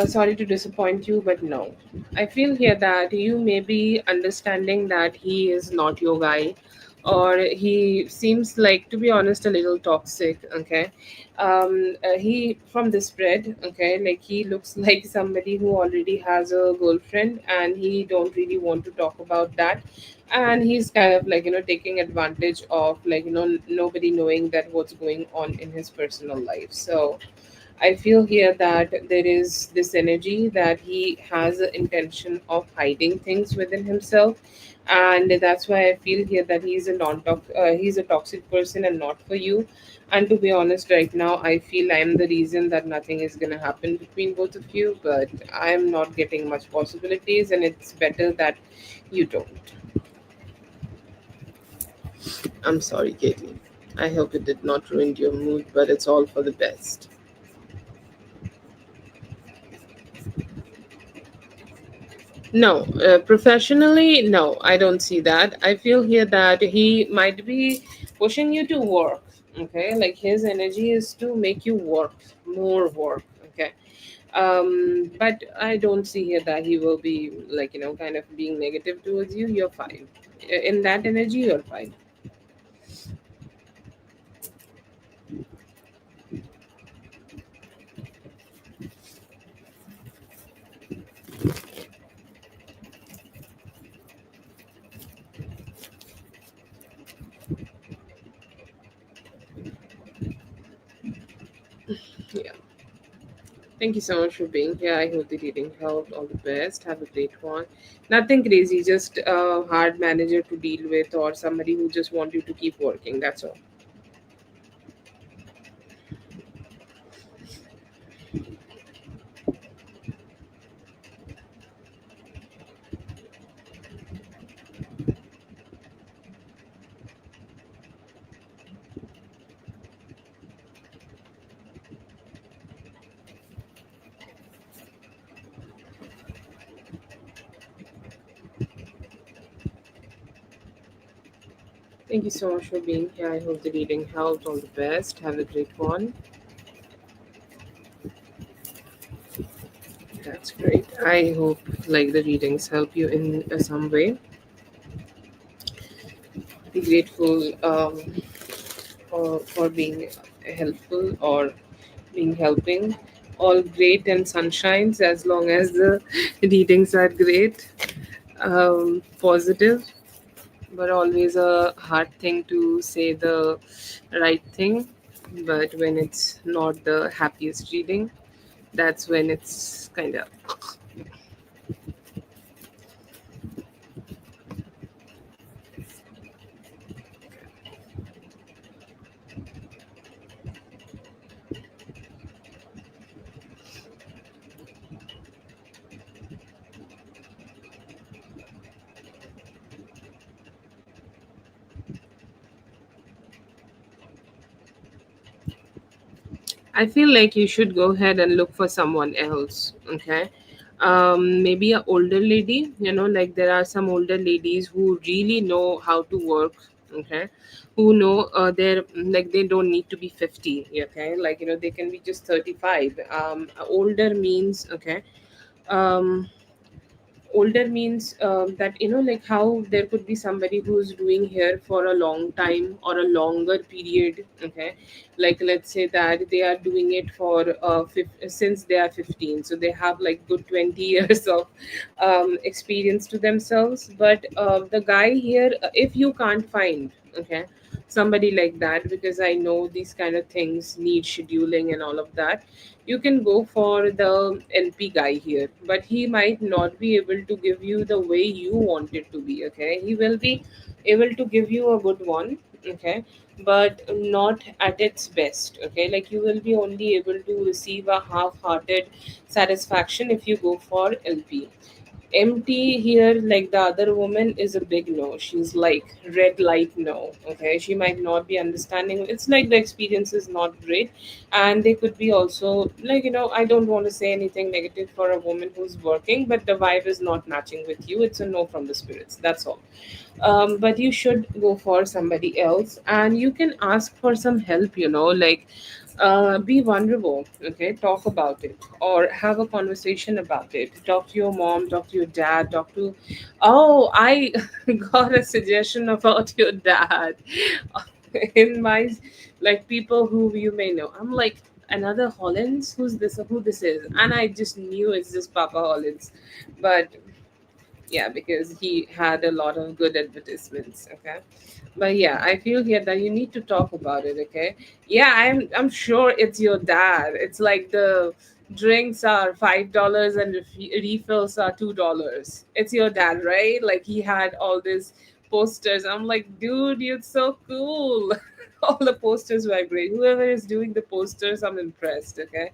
Sorry to disappoint you, but no. I feel here that you may be understanding that he is not your guy, or he seems like, to be honest, a little toxic. Okay, he from the spread. Okay, like he looks like somebody who already has a girlfriend, and he don't really want to talk about that. And he's kind of like, taking advantage of, like, nobody knowing that what's going on in his personal life. So I feel here that there is this energy that he has the intention of hiding things within himself, and that's why I feel here that he's a toxic person and not for you. And to be honest, right now I feel I'm the reason that nothing is gonna happen between both of you, but I'm not getting much possibilities, and it's better that you don't. I'm sorry, Katie. I hope it did not ruin your mood, but it's all for the best. No, professionally, no, I don't see that. I feel here that he might be pushing you to work. Okay, like his energy is to make you work, more work. Okay, but I don't see here that he will be, like, kind of being negative towards you. You're fine. In that energy, you're fine. Yeah. Thank you so much for being here. I hope the reading helped. All the best. Have a great one. Nothing crazy, just a hard manager to deal with or somebody who just want you to keep working. That's all. Thank you so much for being here. I hope the reading helped. All the best. Have a great one. That's great. I hope like the readings help you in some way. Be grateful for being helpful or being helping. All great and sunshines as long as the readings are great. Positive, but always a hard thing to say the right thing. But when it's not the happiest reading, that's when it's kind of. I feel like you should go ahead and look for someone else. Okay. Maybe a older lady, like there are some older ladies who really know how to work. Okay. Who know they're like they don't need to be 50. Okay. Like, they can be just 35. Older means, okay. Um, Older means that like how there could be somebody who's doing here for a long time or a longer period. Okay, like let's say that they are doing it for since they are 15, so they have like good 20 years of experience to themselves. But the guy here, if you can't find, okay, somebody like that, because I know these kind of things need scheduling and all of that, you can go for the LP guy here, but he might not be able to give you the way you want it to be. Okay, he will be able to give you a good one. Okay, but not at its best. Okay, like you will be only able to receive a half-hearted satisfaction if you go for LP. Empty here, like the other woman, is a big no. She's like red light no. Okay, she might not be understanding. It's like the experience is not great, and they could be also like, I don't want to say anything negative for a woman who's working, but the vibe is not matching with you. It's a no from the spirits. That's all. But you should go for somebody else, and you can ask for some help. Like be vulnerable. Okay, talk about it or have a conversation about it. Talk to your mom, talk to your dad, talk to. Oh, I got a suggestion about your dad in my, like, people who you may know. I'm like, another Hollins, who's this, who this is, and I just knew it's just Papa Hollins. But yeah, because he had a lot of good advertisements. Okay, but yeah, I feel here that you need to talk about it. Okay, yeah, I'm sure it's your dad. It's like the drinks are $5 and refills are $2. It's your dad, right? Like he had all these posters. I'm like, dude, you're so cool. All the posters were great. Whoever is doing the posters, I'm impressed. Okay,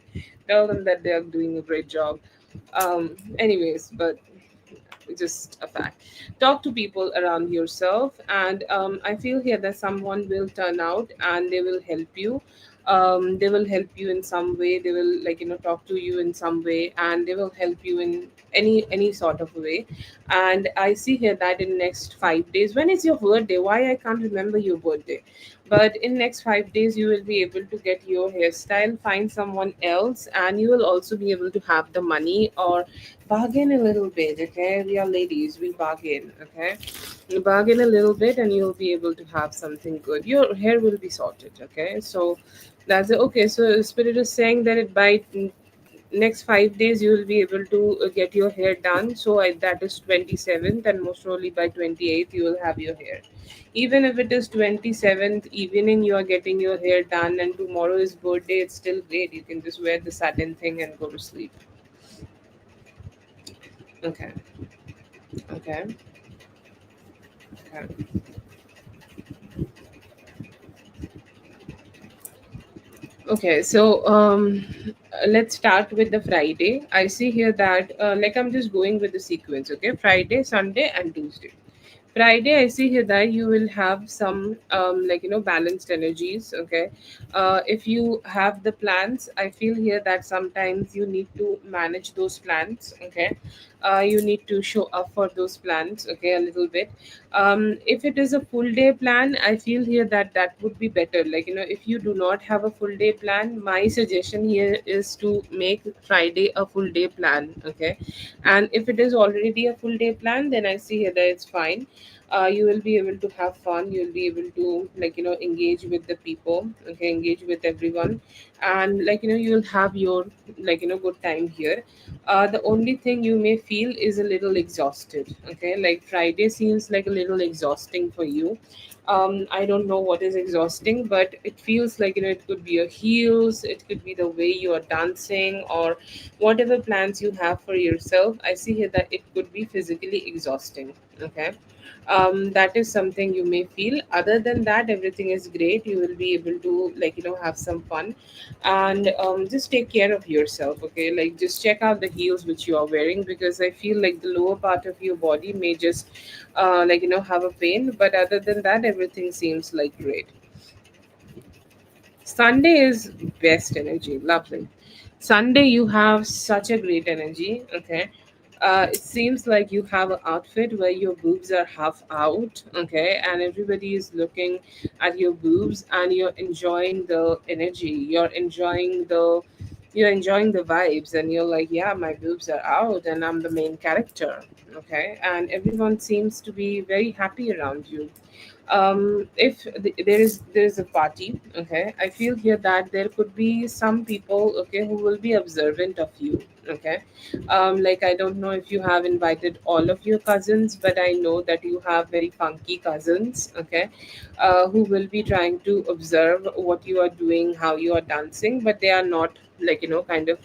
tell them that they are doing a great job. Anyways, but just a fact. Talk to people around yourself, and I feel here that someone will turn out and they will help you. They will help you in some way. They will, like, talk to you in some way, and they will help you in any sort of way. And I see here that in next 5 days, when is your birthday? Why I can't remember your birthday? But in next 5 days you will be able to get your hairstyle, find someone else, and you will also be able to have the money or bargain a little bit. Okay, we are ladies, we bargain. Okay, you bargain a little bit and you'll be able to have something good. Your hair will be sorted. Okay, so that's it. Okay, so spirit is saying that it by next 5 days you will be able to get your hair done. So that is 27th, and most probably by 28th you will have your hair. Even if it is 27th evening you are getting your hair done, and tomorrow is birthday, it's still great. You can just wear the satin thing and go to sleep. Okay. Okay. Okay. Okay, so let's start with the Friday. I see here that like I'm just going with the sequence. Okay, Friday, Sunday, and Tuesday. Friday, I see here that you will have some like balanced energies. Okay, if you have the plans, I feel here that sometimes you need to manage those plans. Okay, you need to show up for those plans. Okay, a little bit. If it is a full day plan, I feel here that that would be better. Like if you do not have a full day plan, my suggestion here is to make Friday a full day plan. Okay, and if it is already a full day plan, then I see here that it's fine. You will be able to have fun. You will be able to engage with the people. Okay, engage with everyone, and you will have your good time here. The only thing you may feel is a little exhausted. Okay, like Friday seems like a little exhausting for you. I don't know what is exhausting, but it feels like it could be your heels, it could be the way you are dancing, or whatever plans you have for yourself. I see here that it could be physically exhausting. Okay, that is something you may feel. Other than that, everything is great. You will be able to have some fun, and just take care of yourself. Okay, like just check out the heels which you are wearing, because I feel like the lower part of your body may just have a pain, but other than that everything seems like great. Sunday is best energy. Lovely. Sunday, you have such a great energy. Okay. It seems like you have an outfit where your boobs are half out. Okay. And everybody is looking at your boobs, and you're enjoying the energy. You're enjoying the vibes, and you're like, yeah, my boobs are out and I'm the main character. Okay. And everyone seems to be very happy around you. If there is a party, okay, I feel here that there could be some people, okay, who will be observant of you. Okay, like I don't know if you have invited all of your cousins, but I know that you have very funky cousins. Okay, who will be trying to observe what you are doing, how you are dancing, but they are not kind of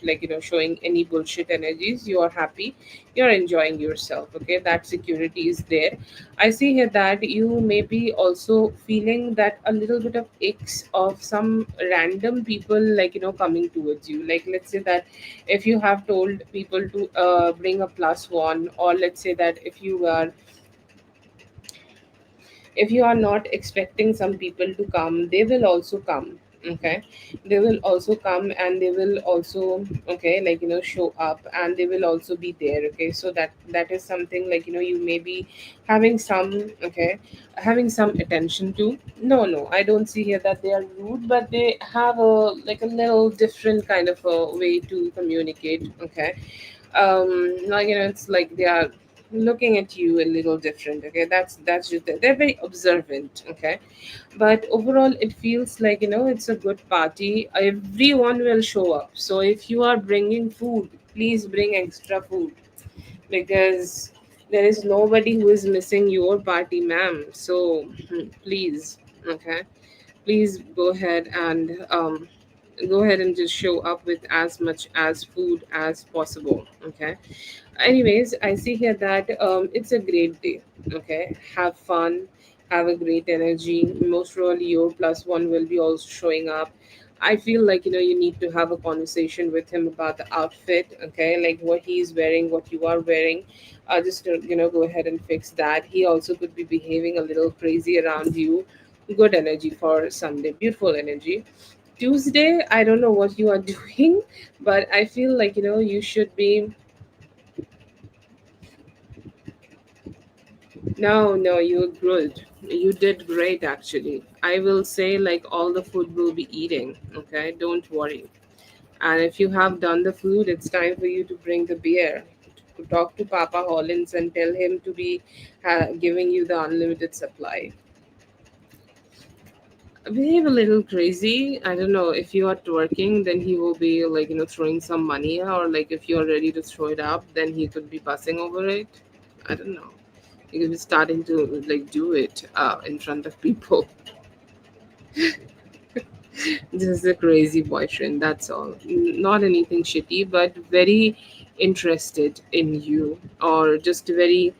showing any bullshit energies. You are happy, you're enjoying yourself. Okay, that security is there. I see here that you may be also feeling that a little bit of icks of some random people coming towards you. Like let's say that if you have told people to bring a plus one, or let's say that if you are not expecting some people to come, they will also come. Okay, they will also come, and they will also show up, and they will also be there. Okay, so that is something you may be having some, okay, having some attention to. No, I don't see here that they are rude, but they have a little different kind of a way to communicate. Okay, it's like they are looking at you a little different. Okay, that's just it. They're very observant. Okay, but overall it feels like it's a good party. Everyone will show up, so if you are bringing food, please bring extra food, because there is nobody who is missing your party, ma'am. So please, okay, please go ahead and just show up with as much as food as possible. Okay, anyways, I see here that it's a great day. Okay, have fun, have a great energy. Most probably your plus one will be also showing up. I feel like you need to have a conversation with him about the outfit. Okay, like what he's wearing, what you are wearing. Just to, go ahead and fix that. He also could be behaving a little crazy around you. Good energy for Sunday, beautiful energy. Tuesday, I don't know what you are doing, but I feel like you should be. No, no, you're good. You did great, actually. I will say, like, all the food will be eating. Okay, don't worry. And if you have done the food, it's time for you to bring the beer. Talk to Papa Hollins and tell him to be giving you the unlimited supply. Behave a little crazy. I don't know. If you are twerking, then he will be like, throwing some money, or like if you're ready to throw it up, then he could be bussing over it. I don't know. He could be starting to like do it in front of people. Just a crazy boyfriend, that's all. Not anything shitty, but very interested in you, or just very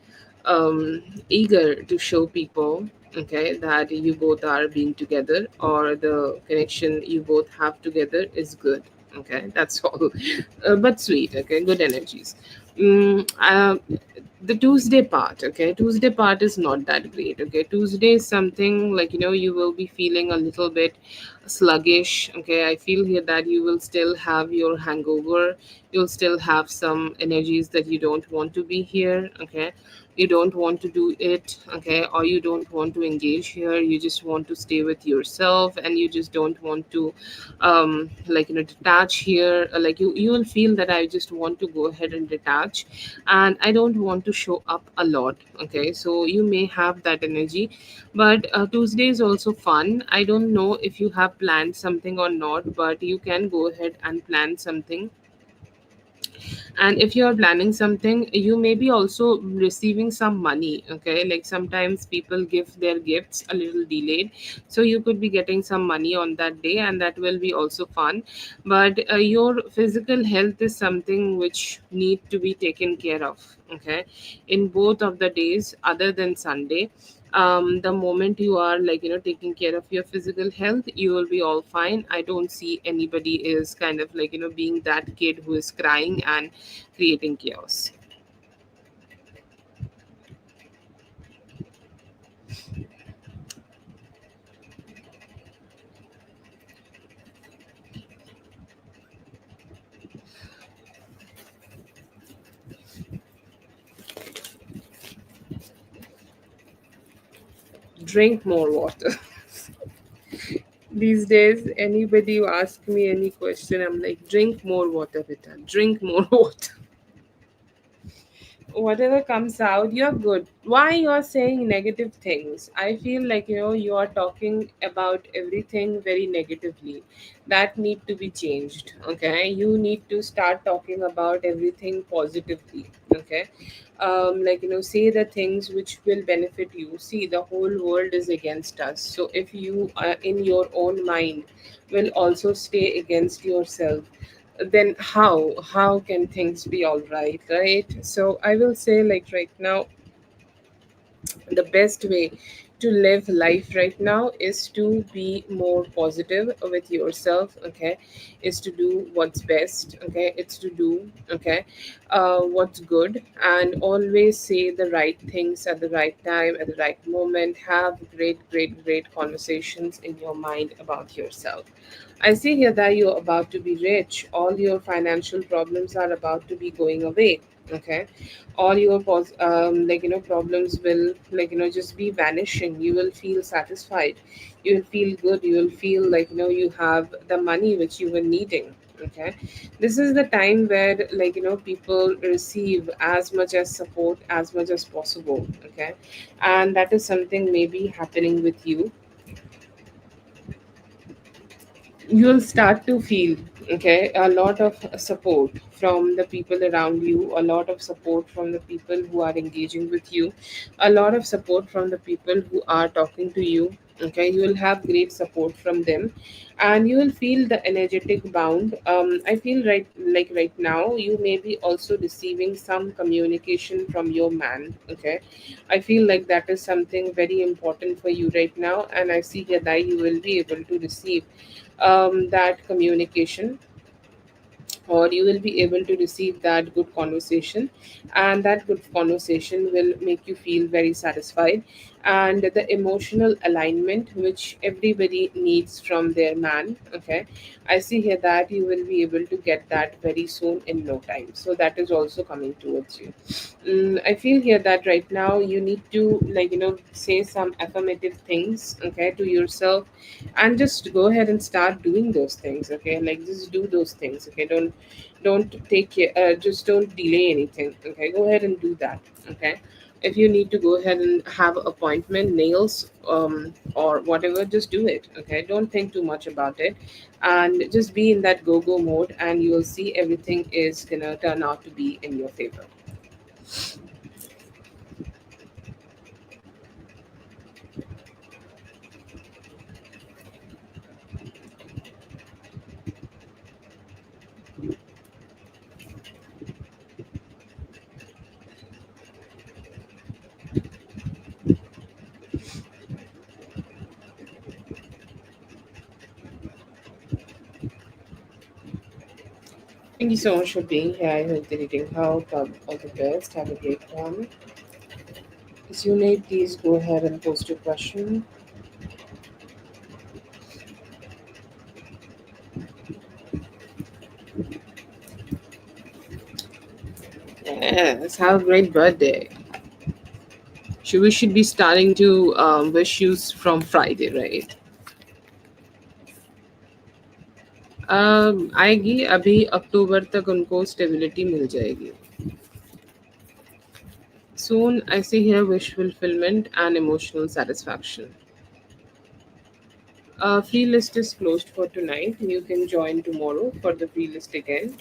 eager to show people, okay, that you both are being together, or the connection you both have together is good. Okay, that's all. But sweet, okay, good energies. mm, uh, the Tuesday part, okay, Tuesday part is not that great. Okay, Tuesday is something like, you will be feeling a little bit sluggish. Okay, I feel here that you will still have your hangover. You'll still have some energies that you don't want to be here. Okay, you don't want to do it. Okay, or you don't want to engage here. You just want to stay with yourself, and you just don't want to like, detach here. Like, you will feel that I just want to go ahead and detach, and I don't want to show up a lot. Okay, so you may have that energy. But Tuesday is also fun. I don't know if you have planned something or not, but you can go ahead and plan something. And if you're planning something, you may be also receiving some money. Okay, like sometimes people give their gifts a little delayed, so you could be getting some money on that day, and that will be also fun. But your physical health is something which need to be taken care of. Okay, in both of the days other than Sunday. The moment you are like, taking care of your physical health, you will be all fine. I don't see anybody is kind of like, being that kid who is crying and creating chaos. Drink more water. These days, anybody who asks me any question, I'm like, drink more water, Vita. Drink more water. Whatever comes out, you're good. Why you're saying negative things? I feel like, you are talking about everything very negatively. That need to be changed. Okay, you need to start talking about everything positively. Okay, like, say the things which will benefit you. See, the whole world is against us, so if you in your own mind will also stay against yourself, then how can things be all right, right? So I will say, like, right now, the best way to live life right now is to be more positive with yourself. Okay, is to do what's best. Okay, it's to do, okay, what's good, and always say the right things at the right time, at the right moment. Have great conversations in your mind about yourself. I see here that you're about to be rich. All your financial problems are about to be going away. Okay, all your like, problems will, like, just be vanishing. You will feel satisfied. You will feel good. You will feel like, you have the money which you were needing. Okay, this is the time where, like, people receive as much as support as much as possible. Okay, and that is something maybe happening with you. You'll start to feel, okay, a lot of support from the people around you, a lot of support from the people who are engaging with you, a lot of support from the people who are talking to you. Okay, you will have great support from them, and you will feel the energetic bound. I feel right, like right now you may be also receiving some communication from your man. Okay, I feel like that is something very important for you right now, and I see here that you will be able to receive that communication, or you will be able to receive that good conversation, and that good conversation will make you feel very satisfied. And the emotional alignment which everybody needs from their man. Okay, I see here that you will be able to get that very soon in no time, so that is also coming towards you. I feel here that right now you need to, like, say some affirmative things, okay, to yourself, and just go ahead and start doing those things. Okay, like, just do those things. Okay, don't take care, just don't delay anything. Okay, go ahead and do that. Okay, if you need to go ahead and have appointment, nails, or whatever, just do it. Okay, don't think too much about it, and just be in that go mode, and you will see everything is gonna turn out to be in your favor. Thank you so much for being here. I hope that eating health. All the best. Have a great one. If you may, please go ahead and post your question. Yes, have a great birthday. We should be starting to wish you from Friday, right? आएगी अभी अक्टूबर तक उनको stability मिल जाएगी. Soon I see here wish fulfillment and emotional satisfaction. Free list is closed for tonight. You can join tomorrow for the free list again.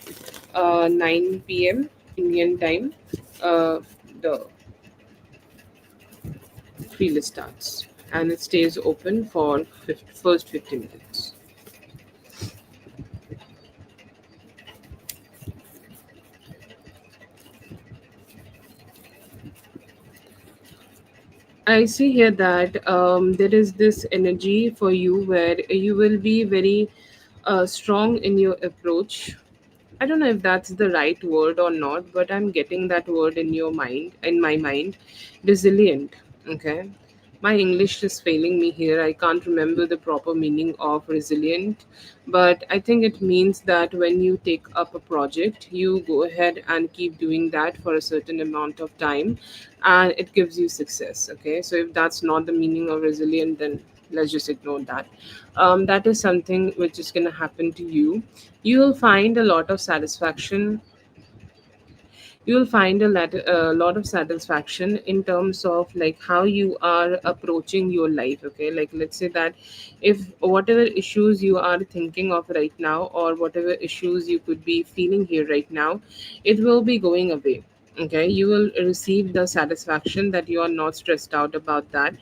9 p.m. Indian time. The free list starts and it stays open for first 50 minutes. I see here that there is this energy for you where you will be very strong in your approach. I don't know if that's the right word or not, but I'm getting that word in your mind, in my mind. Resilient. Okay. My English is failing me here. I can't remember the proper meaning of resilient, but I think it means that when you take up a project, you go ahead and keep doing that for a certain amount of time and it gives you success. Okay. So if that's not the meaning of resilient, then let's just ignore that. That is something which is going to happen to you. You will find a lot of satisfaction. You will find a lot of satisfaction in terms of like how you are approaching your life. Okay, like let's say that if whatever issues you are thinking of right now or whatever issues you could be feeling here right now, it will be going away. Okay, you will receive the satisfaction that you are not stressed out about that.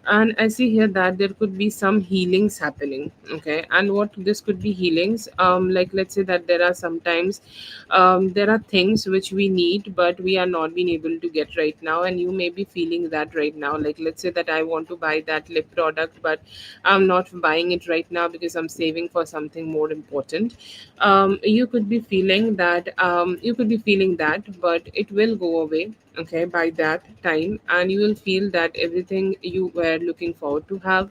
And I see here that there could be some healings happening. Okay, and what this could be healings, like let's say that there are sometimes there are things which we need but we are not being able to get right now, and you may be feeling that right now. Like let's say that I want to buy that lip product but I'm not buying it right now because I'm saving for something more important. You could be feeling that, but it will go away. Okay, by that time, and you will feel that everything you were looking forward to have,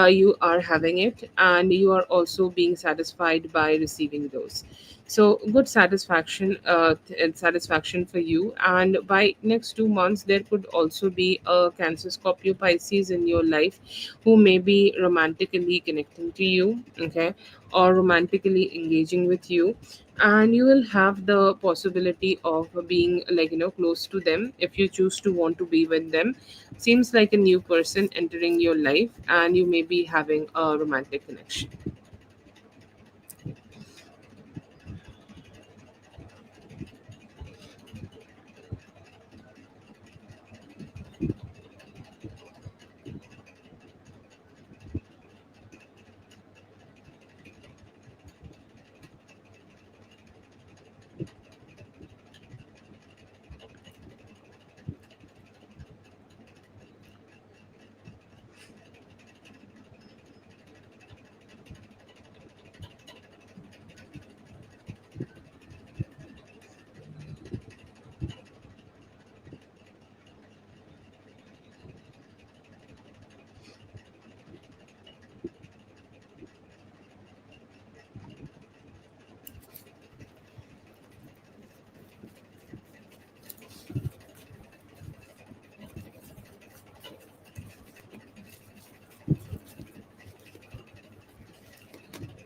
you are having it, and you are also being satisfied by receiving those. So good satisfaction, and satisfaction for you. And by next 2 months there could also be a Cancer, Scorpio, Pisces in your life who may be romantically connecting to you. Okay, or romantically engaging with you, and you will have the possibility of being like close to them if you choose to want to be with them. Seems like a new person entering your life and you may be having a romantic connection.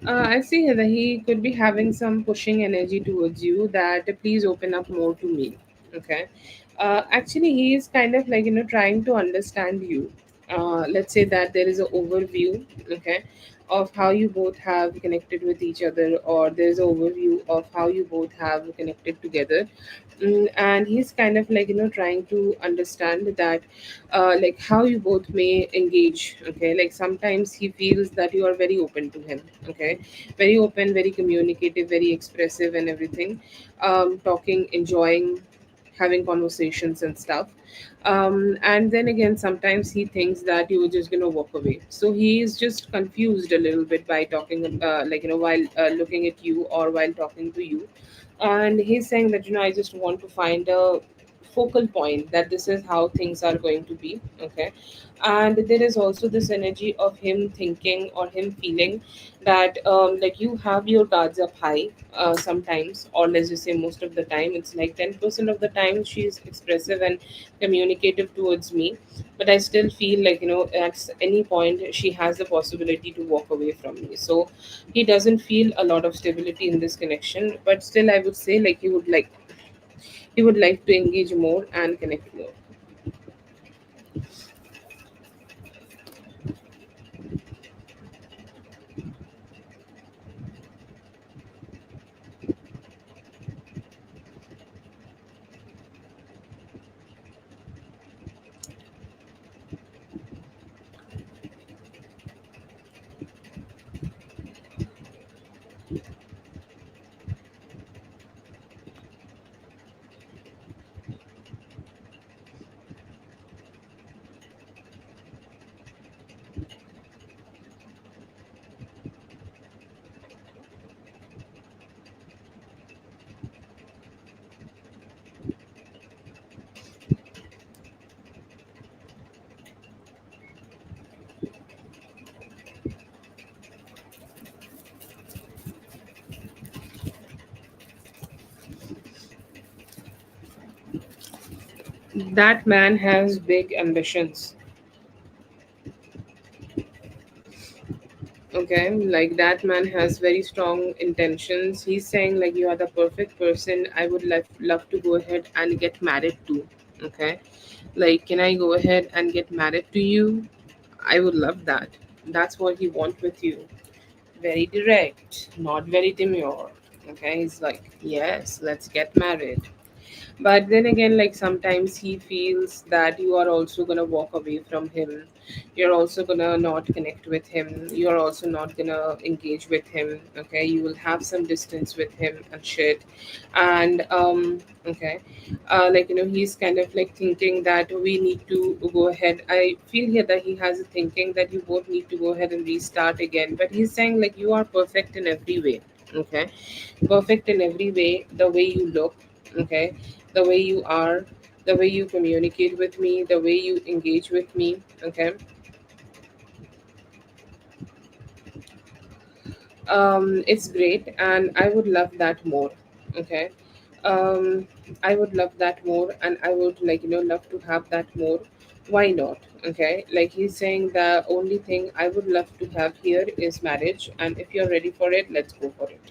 I see here that he could be having some pushing energy towards you, that please open up more to me. Okay. Actually, he is kind of like, trying to understand you. Let's say that there is an overview, okay, of how you both have connected with each other, or there's an overview of how you both have connected together. And he's kind of like, trying to understand that, like how you both may engage. Okay, like sometimes he feels that you are very open to him. Okay, very open, very communicative, very expressive and everything, talking, enjoying having conversations and stuff. And then again, sometimes he thinks that you were just going to walk away, so he is just confused a little bit by talking, like, while looking at you or while talking to you. And he's saying that, I just want to find a focal point, that this is how things are going to be. Okay. And there is also this energy of him thinking or him feeling that, like, you have your guards up high, sometimes, or let's just say most of the time. It's like 10% of the time she's expressive and communicative towards me, but I still feel like, at any point she has the possibility to walk away from me. So he doesn't feel a lot of stability in this connection, but still I would say, like, he would like to engage more and connect more. That man has big ambitions. Okay, like that man has very strong intentions. He's saying like, you are the perfect person I would love to go ahead and get married to. Okay, like, can I go ahead and get married to you? I would love that. That's what he wants with you. Very direct, not very demure. Okay, he's like, yes, let's get married. But then again, like, sometimes he feels that you are also gonna walk away from him. You're also gonna not connect with him. You're also not gonna engage with him. Okay, you will have some distance with him and shit. And okay, like, he's kind of like thinking that we need to go ahead. I feel here that he has a thinking that you both need to go ahead and restart again. But he's saying like, you are perfect in every way. Okay, perfect in every way. The way you look. Okay, the way you are, the way you communicate with me, the way you engage with me. Okay, it's great, and I would love that more. Okay, um, I would love that more, and I would, like, love to have that more. Why not? Okay, like, he's saying the only thing I would love to have here is marriage, and if you're ready for it, let's go for it.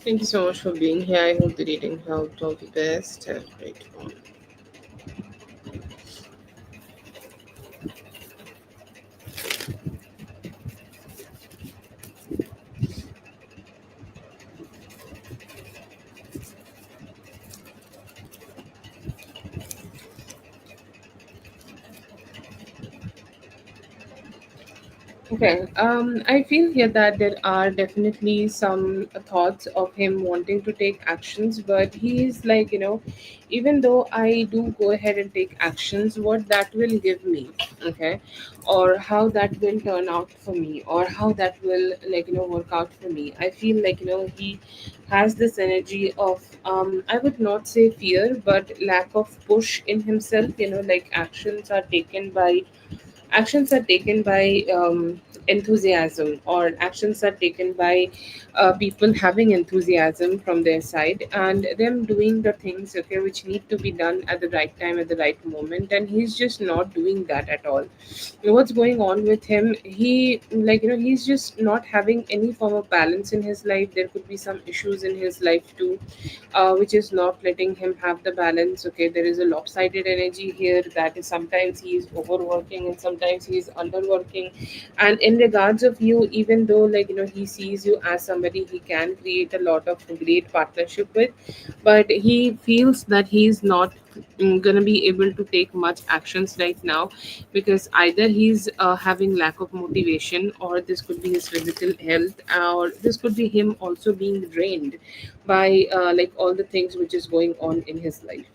Thank you so much for being here. I hope the reading helped. All the best. Have a great one. Okay, I feel here that there are definitely some thoughts of him wanting to take actions, but he's like, even though I do go ahead and take actions, what that will give me, okay, or how that will turn out for me, or how that will, work out for me. I feel like, he has this energy of, I would not say fear, but lack of push in himself, like actions are taken by enthusiasm, or actions are taken by people having enthusiasm from their side, and them doing the things, okay, which need to be done at the right time, at the right moment, and he's just not doing that at all. What's going on with him? He, he's just not having any form of balance in his life. There could be some issues in his life too, which is not letting him have the balance. Okay, there is a lopsided energy here, that is sometimes he is overworking and sometimes he is underworking. And in regards of you, even though, he sees you as somebody he can create a lot of great partnership with, but he feels that he's not gonna be able to take much actions right now, because either he's having lack of motivation, or this could be his physical health, or this could be him also being drained by like all the things which is going on in his life.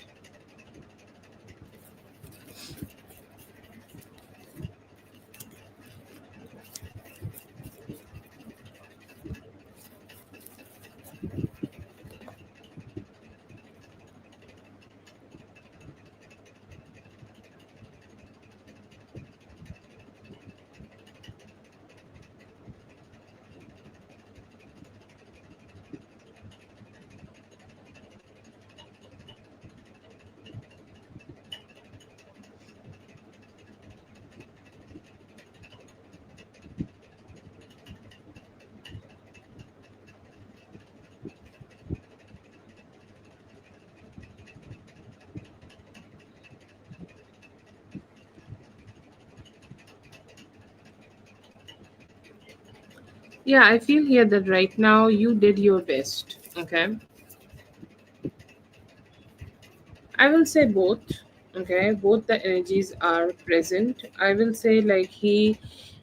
Yeah, I feel here that right now you did your best. Okay, I will say both. Okay, both the energies are present. I will say, like, he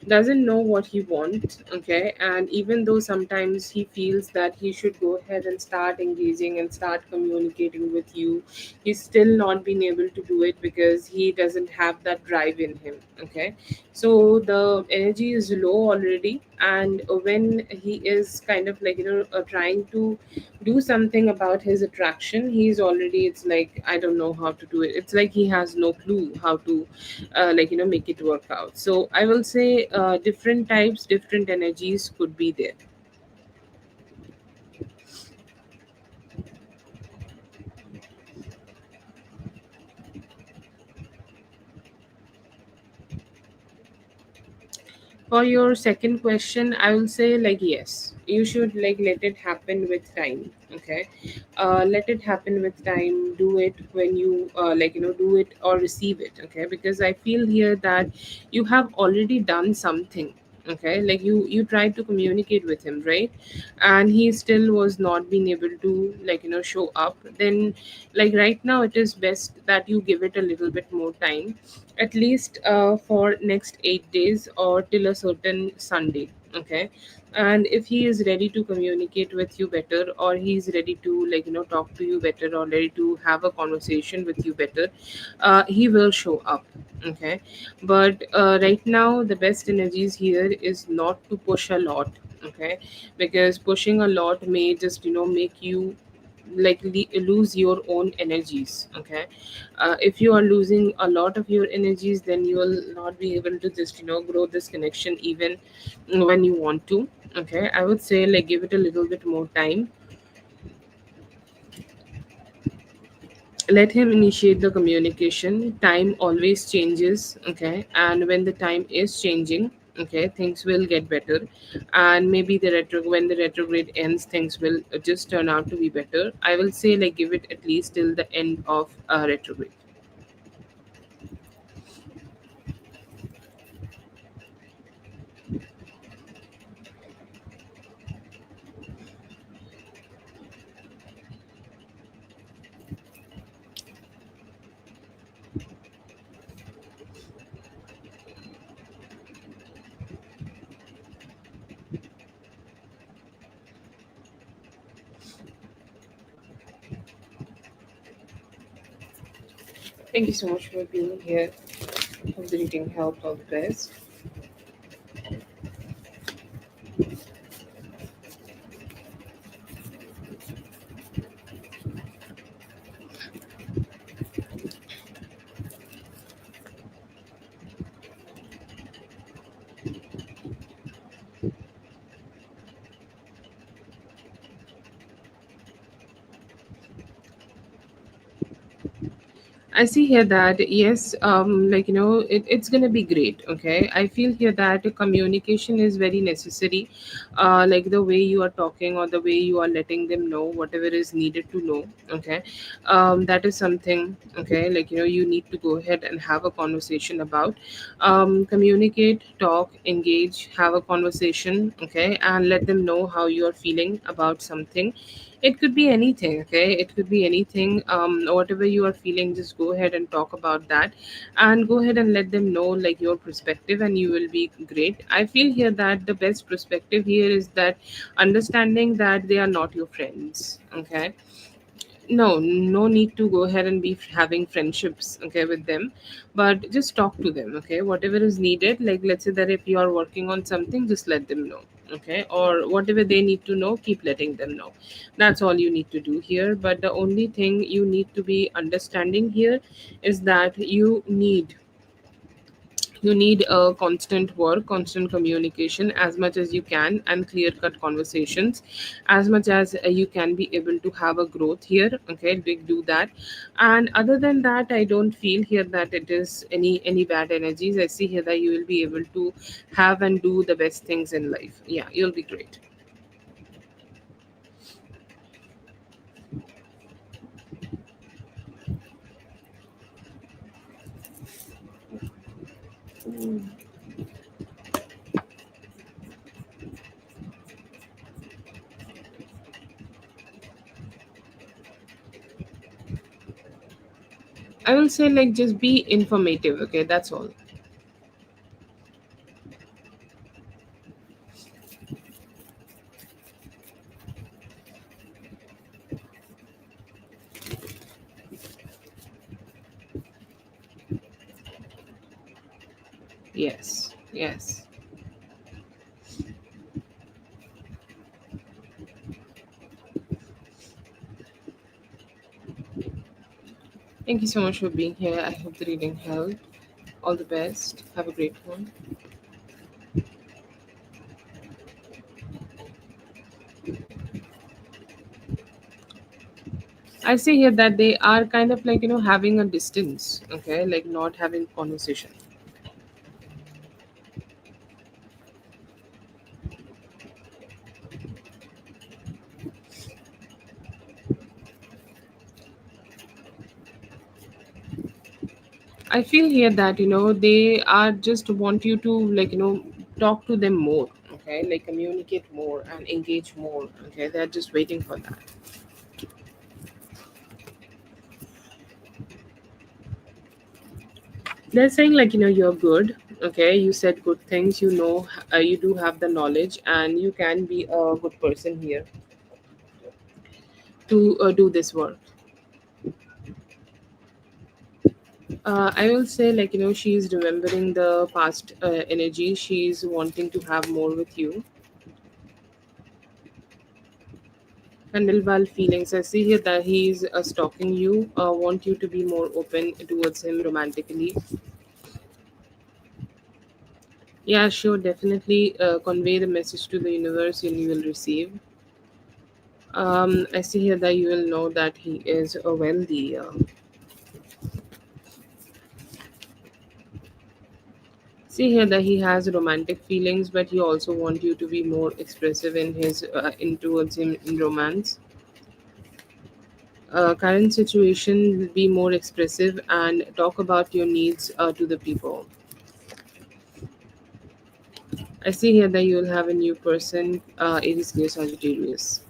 doesn't know what he wants. Okay, and even though sometimes he feels that he should go ahead and start engaging and start communicating with you, he's still not been able to do it because he doesn't have that drive in him. Okay, so the energy is low already, and when he is kind of like, trying to do something about his attraction, he's already, it's like, I don't know how to do it. It's like he has no clue how to make it work out. So I will say different types, different energies could be there. For your second question, I will say, like, yes, you should like let it happen with time. Okay, let it happen with time. Do it when you do it or receive it. Okay, because I feel here that you have already done something. Okay, like you tried to communicate with him, right? And he still was not being able to show up. Then, like, right now it is best that you give it a little bit more time, at least for next 8 days or till a certain Sunday. Okay, and if he is ready to communicate with you better, or he's ready to talk to you better, or ready to have a conversation with you better, he will show up. Okay, but right now the best energies here is not to push a lot. Okay, because pushing a lot may just make you lose your own energies. Okay, if you are losing a lot of your energies, then you will not be able to just grow this connection even when you want to. Okay, I would say, like, give it a little bit more time. Let him initiate the communication. Time always changes. Okay, and when the time is changing, okay, things will get better. And maybe when the retrograde ends, things will just turn out to be better. I will say, like, give it at least till the end of retrograde. Thank you so much for being here. Hope the reading helped. All the best. I see here that yes, it's gonna be great. Okay, I feel here that communication is very necessary. Like the way you are talking or the way you are letting them know whatever is needed to know. Okay, that is something. Okay, you need to go ahead and have a conversation about. Communicate, talk, engage, have a conversation. Okay, and let them know how you are feeling about something. It could be anything. Okay, it could be anything. Whatever you are feeling, just go ahead and talk about that, and go ahead and let them know like your perspective, and you will be great. I feel here that the best perspective here is that understanding that they are not your friends. Okay, no need to go ahead and be having friendships, okay, with them, but just talk to them. Okay, whatever is needed, like let's say that if you are working on something, just let them know. Okay, or whatever they need to know, keep letting them know. That's all you need to do here. But the only thing you need to be understanding here is that you need a constant work, constant communication as much as you can, and clear cut conversations as much as you can be able to have a growth here. Okay, big do that. And other than that, I don't feel here that it is any bad energies. I see here that you will be able to have and do the best things in life. Yeah, you'll be great. I will say like just be informative. Okay, that's all. Yes, yes. Thank you so much for being here. I hope the reading helped. All the best. Have a great one. I see here that they are kind of like, having a distance, okay, like not having conversation. I feel here that, they are just want you to like, talk to them more, okay, like communicate more and engage more, okay, they're just waiting for that. They're saying like, you're good, okay, you said good things, you do have the knowledge and you can be a good person here to do this work. I will say, like, she's remembering the past energy. She's wanting to have more with you. And Dilwal feelings. I see here that he's stalking you, want you to be more open towards him romantically. Yeah, sure, definitely convey the message to the universe and you will receive. I see here that you will know that he is wealthy. See here that he has romantic feelings, but he also want you to be more expressive in his in towards him in romance. Current situation will be more expressive and talk about your needs to the people. I see here that you will have a new person, Aries, Leo, Sagittarius.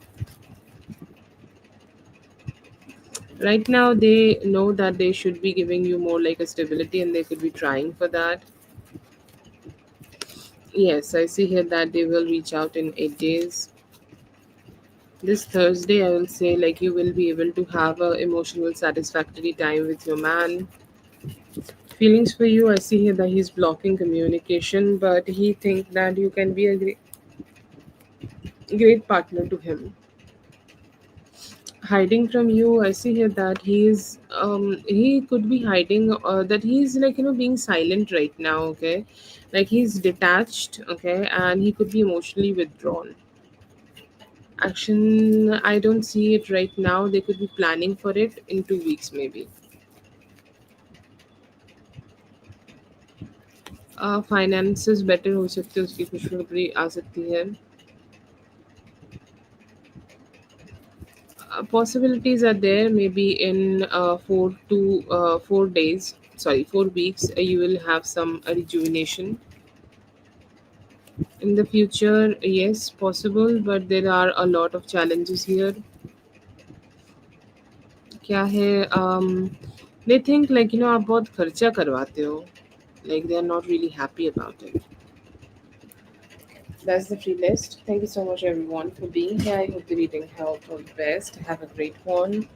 Right now, they know that they should be giving you more like a stability and they could be trying for that. Yes, I see here that they will reach out in 8 days. This Thursday, I will say like you will be able to have a emotional satisfactory time with your man. Feelings for you, I see here that he's blocking communication, but he think that you can be a great partner to him. Hiding from you, I see here that he could be hiding, that he's like, being silent right now, okay? Like he's detached, okay, and he could be emotionally withdrawn. Action, I don't see it right now. They could be planning for it in 2 weeks maybe. Finances better हो सकते हैं, उसकी खुशखबरी आ सकती है. Possibilities are there, maybe in 4 days, sorry, 4 weeks, you will have some rejuvenation. In the future, yes, possible, but there are a lot of challenges here. क्या है, they think like, आप बहुत खर्चा करवाते हो. Like they are not really happy about it. That's the free list. Thank you so much everyone for being here. I hope the reading helped. All the best. Have a great one.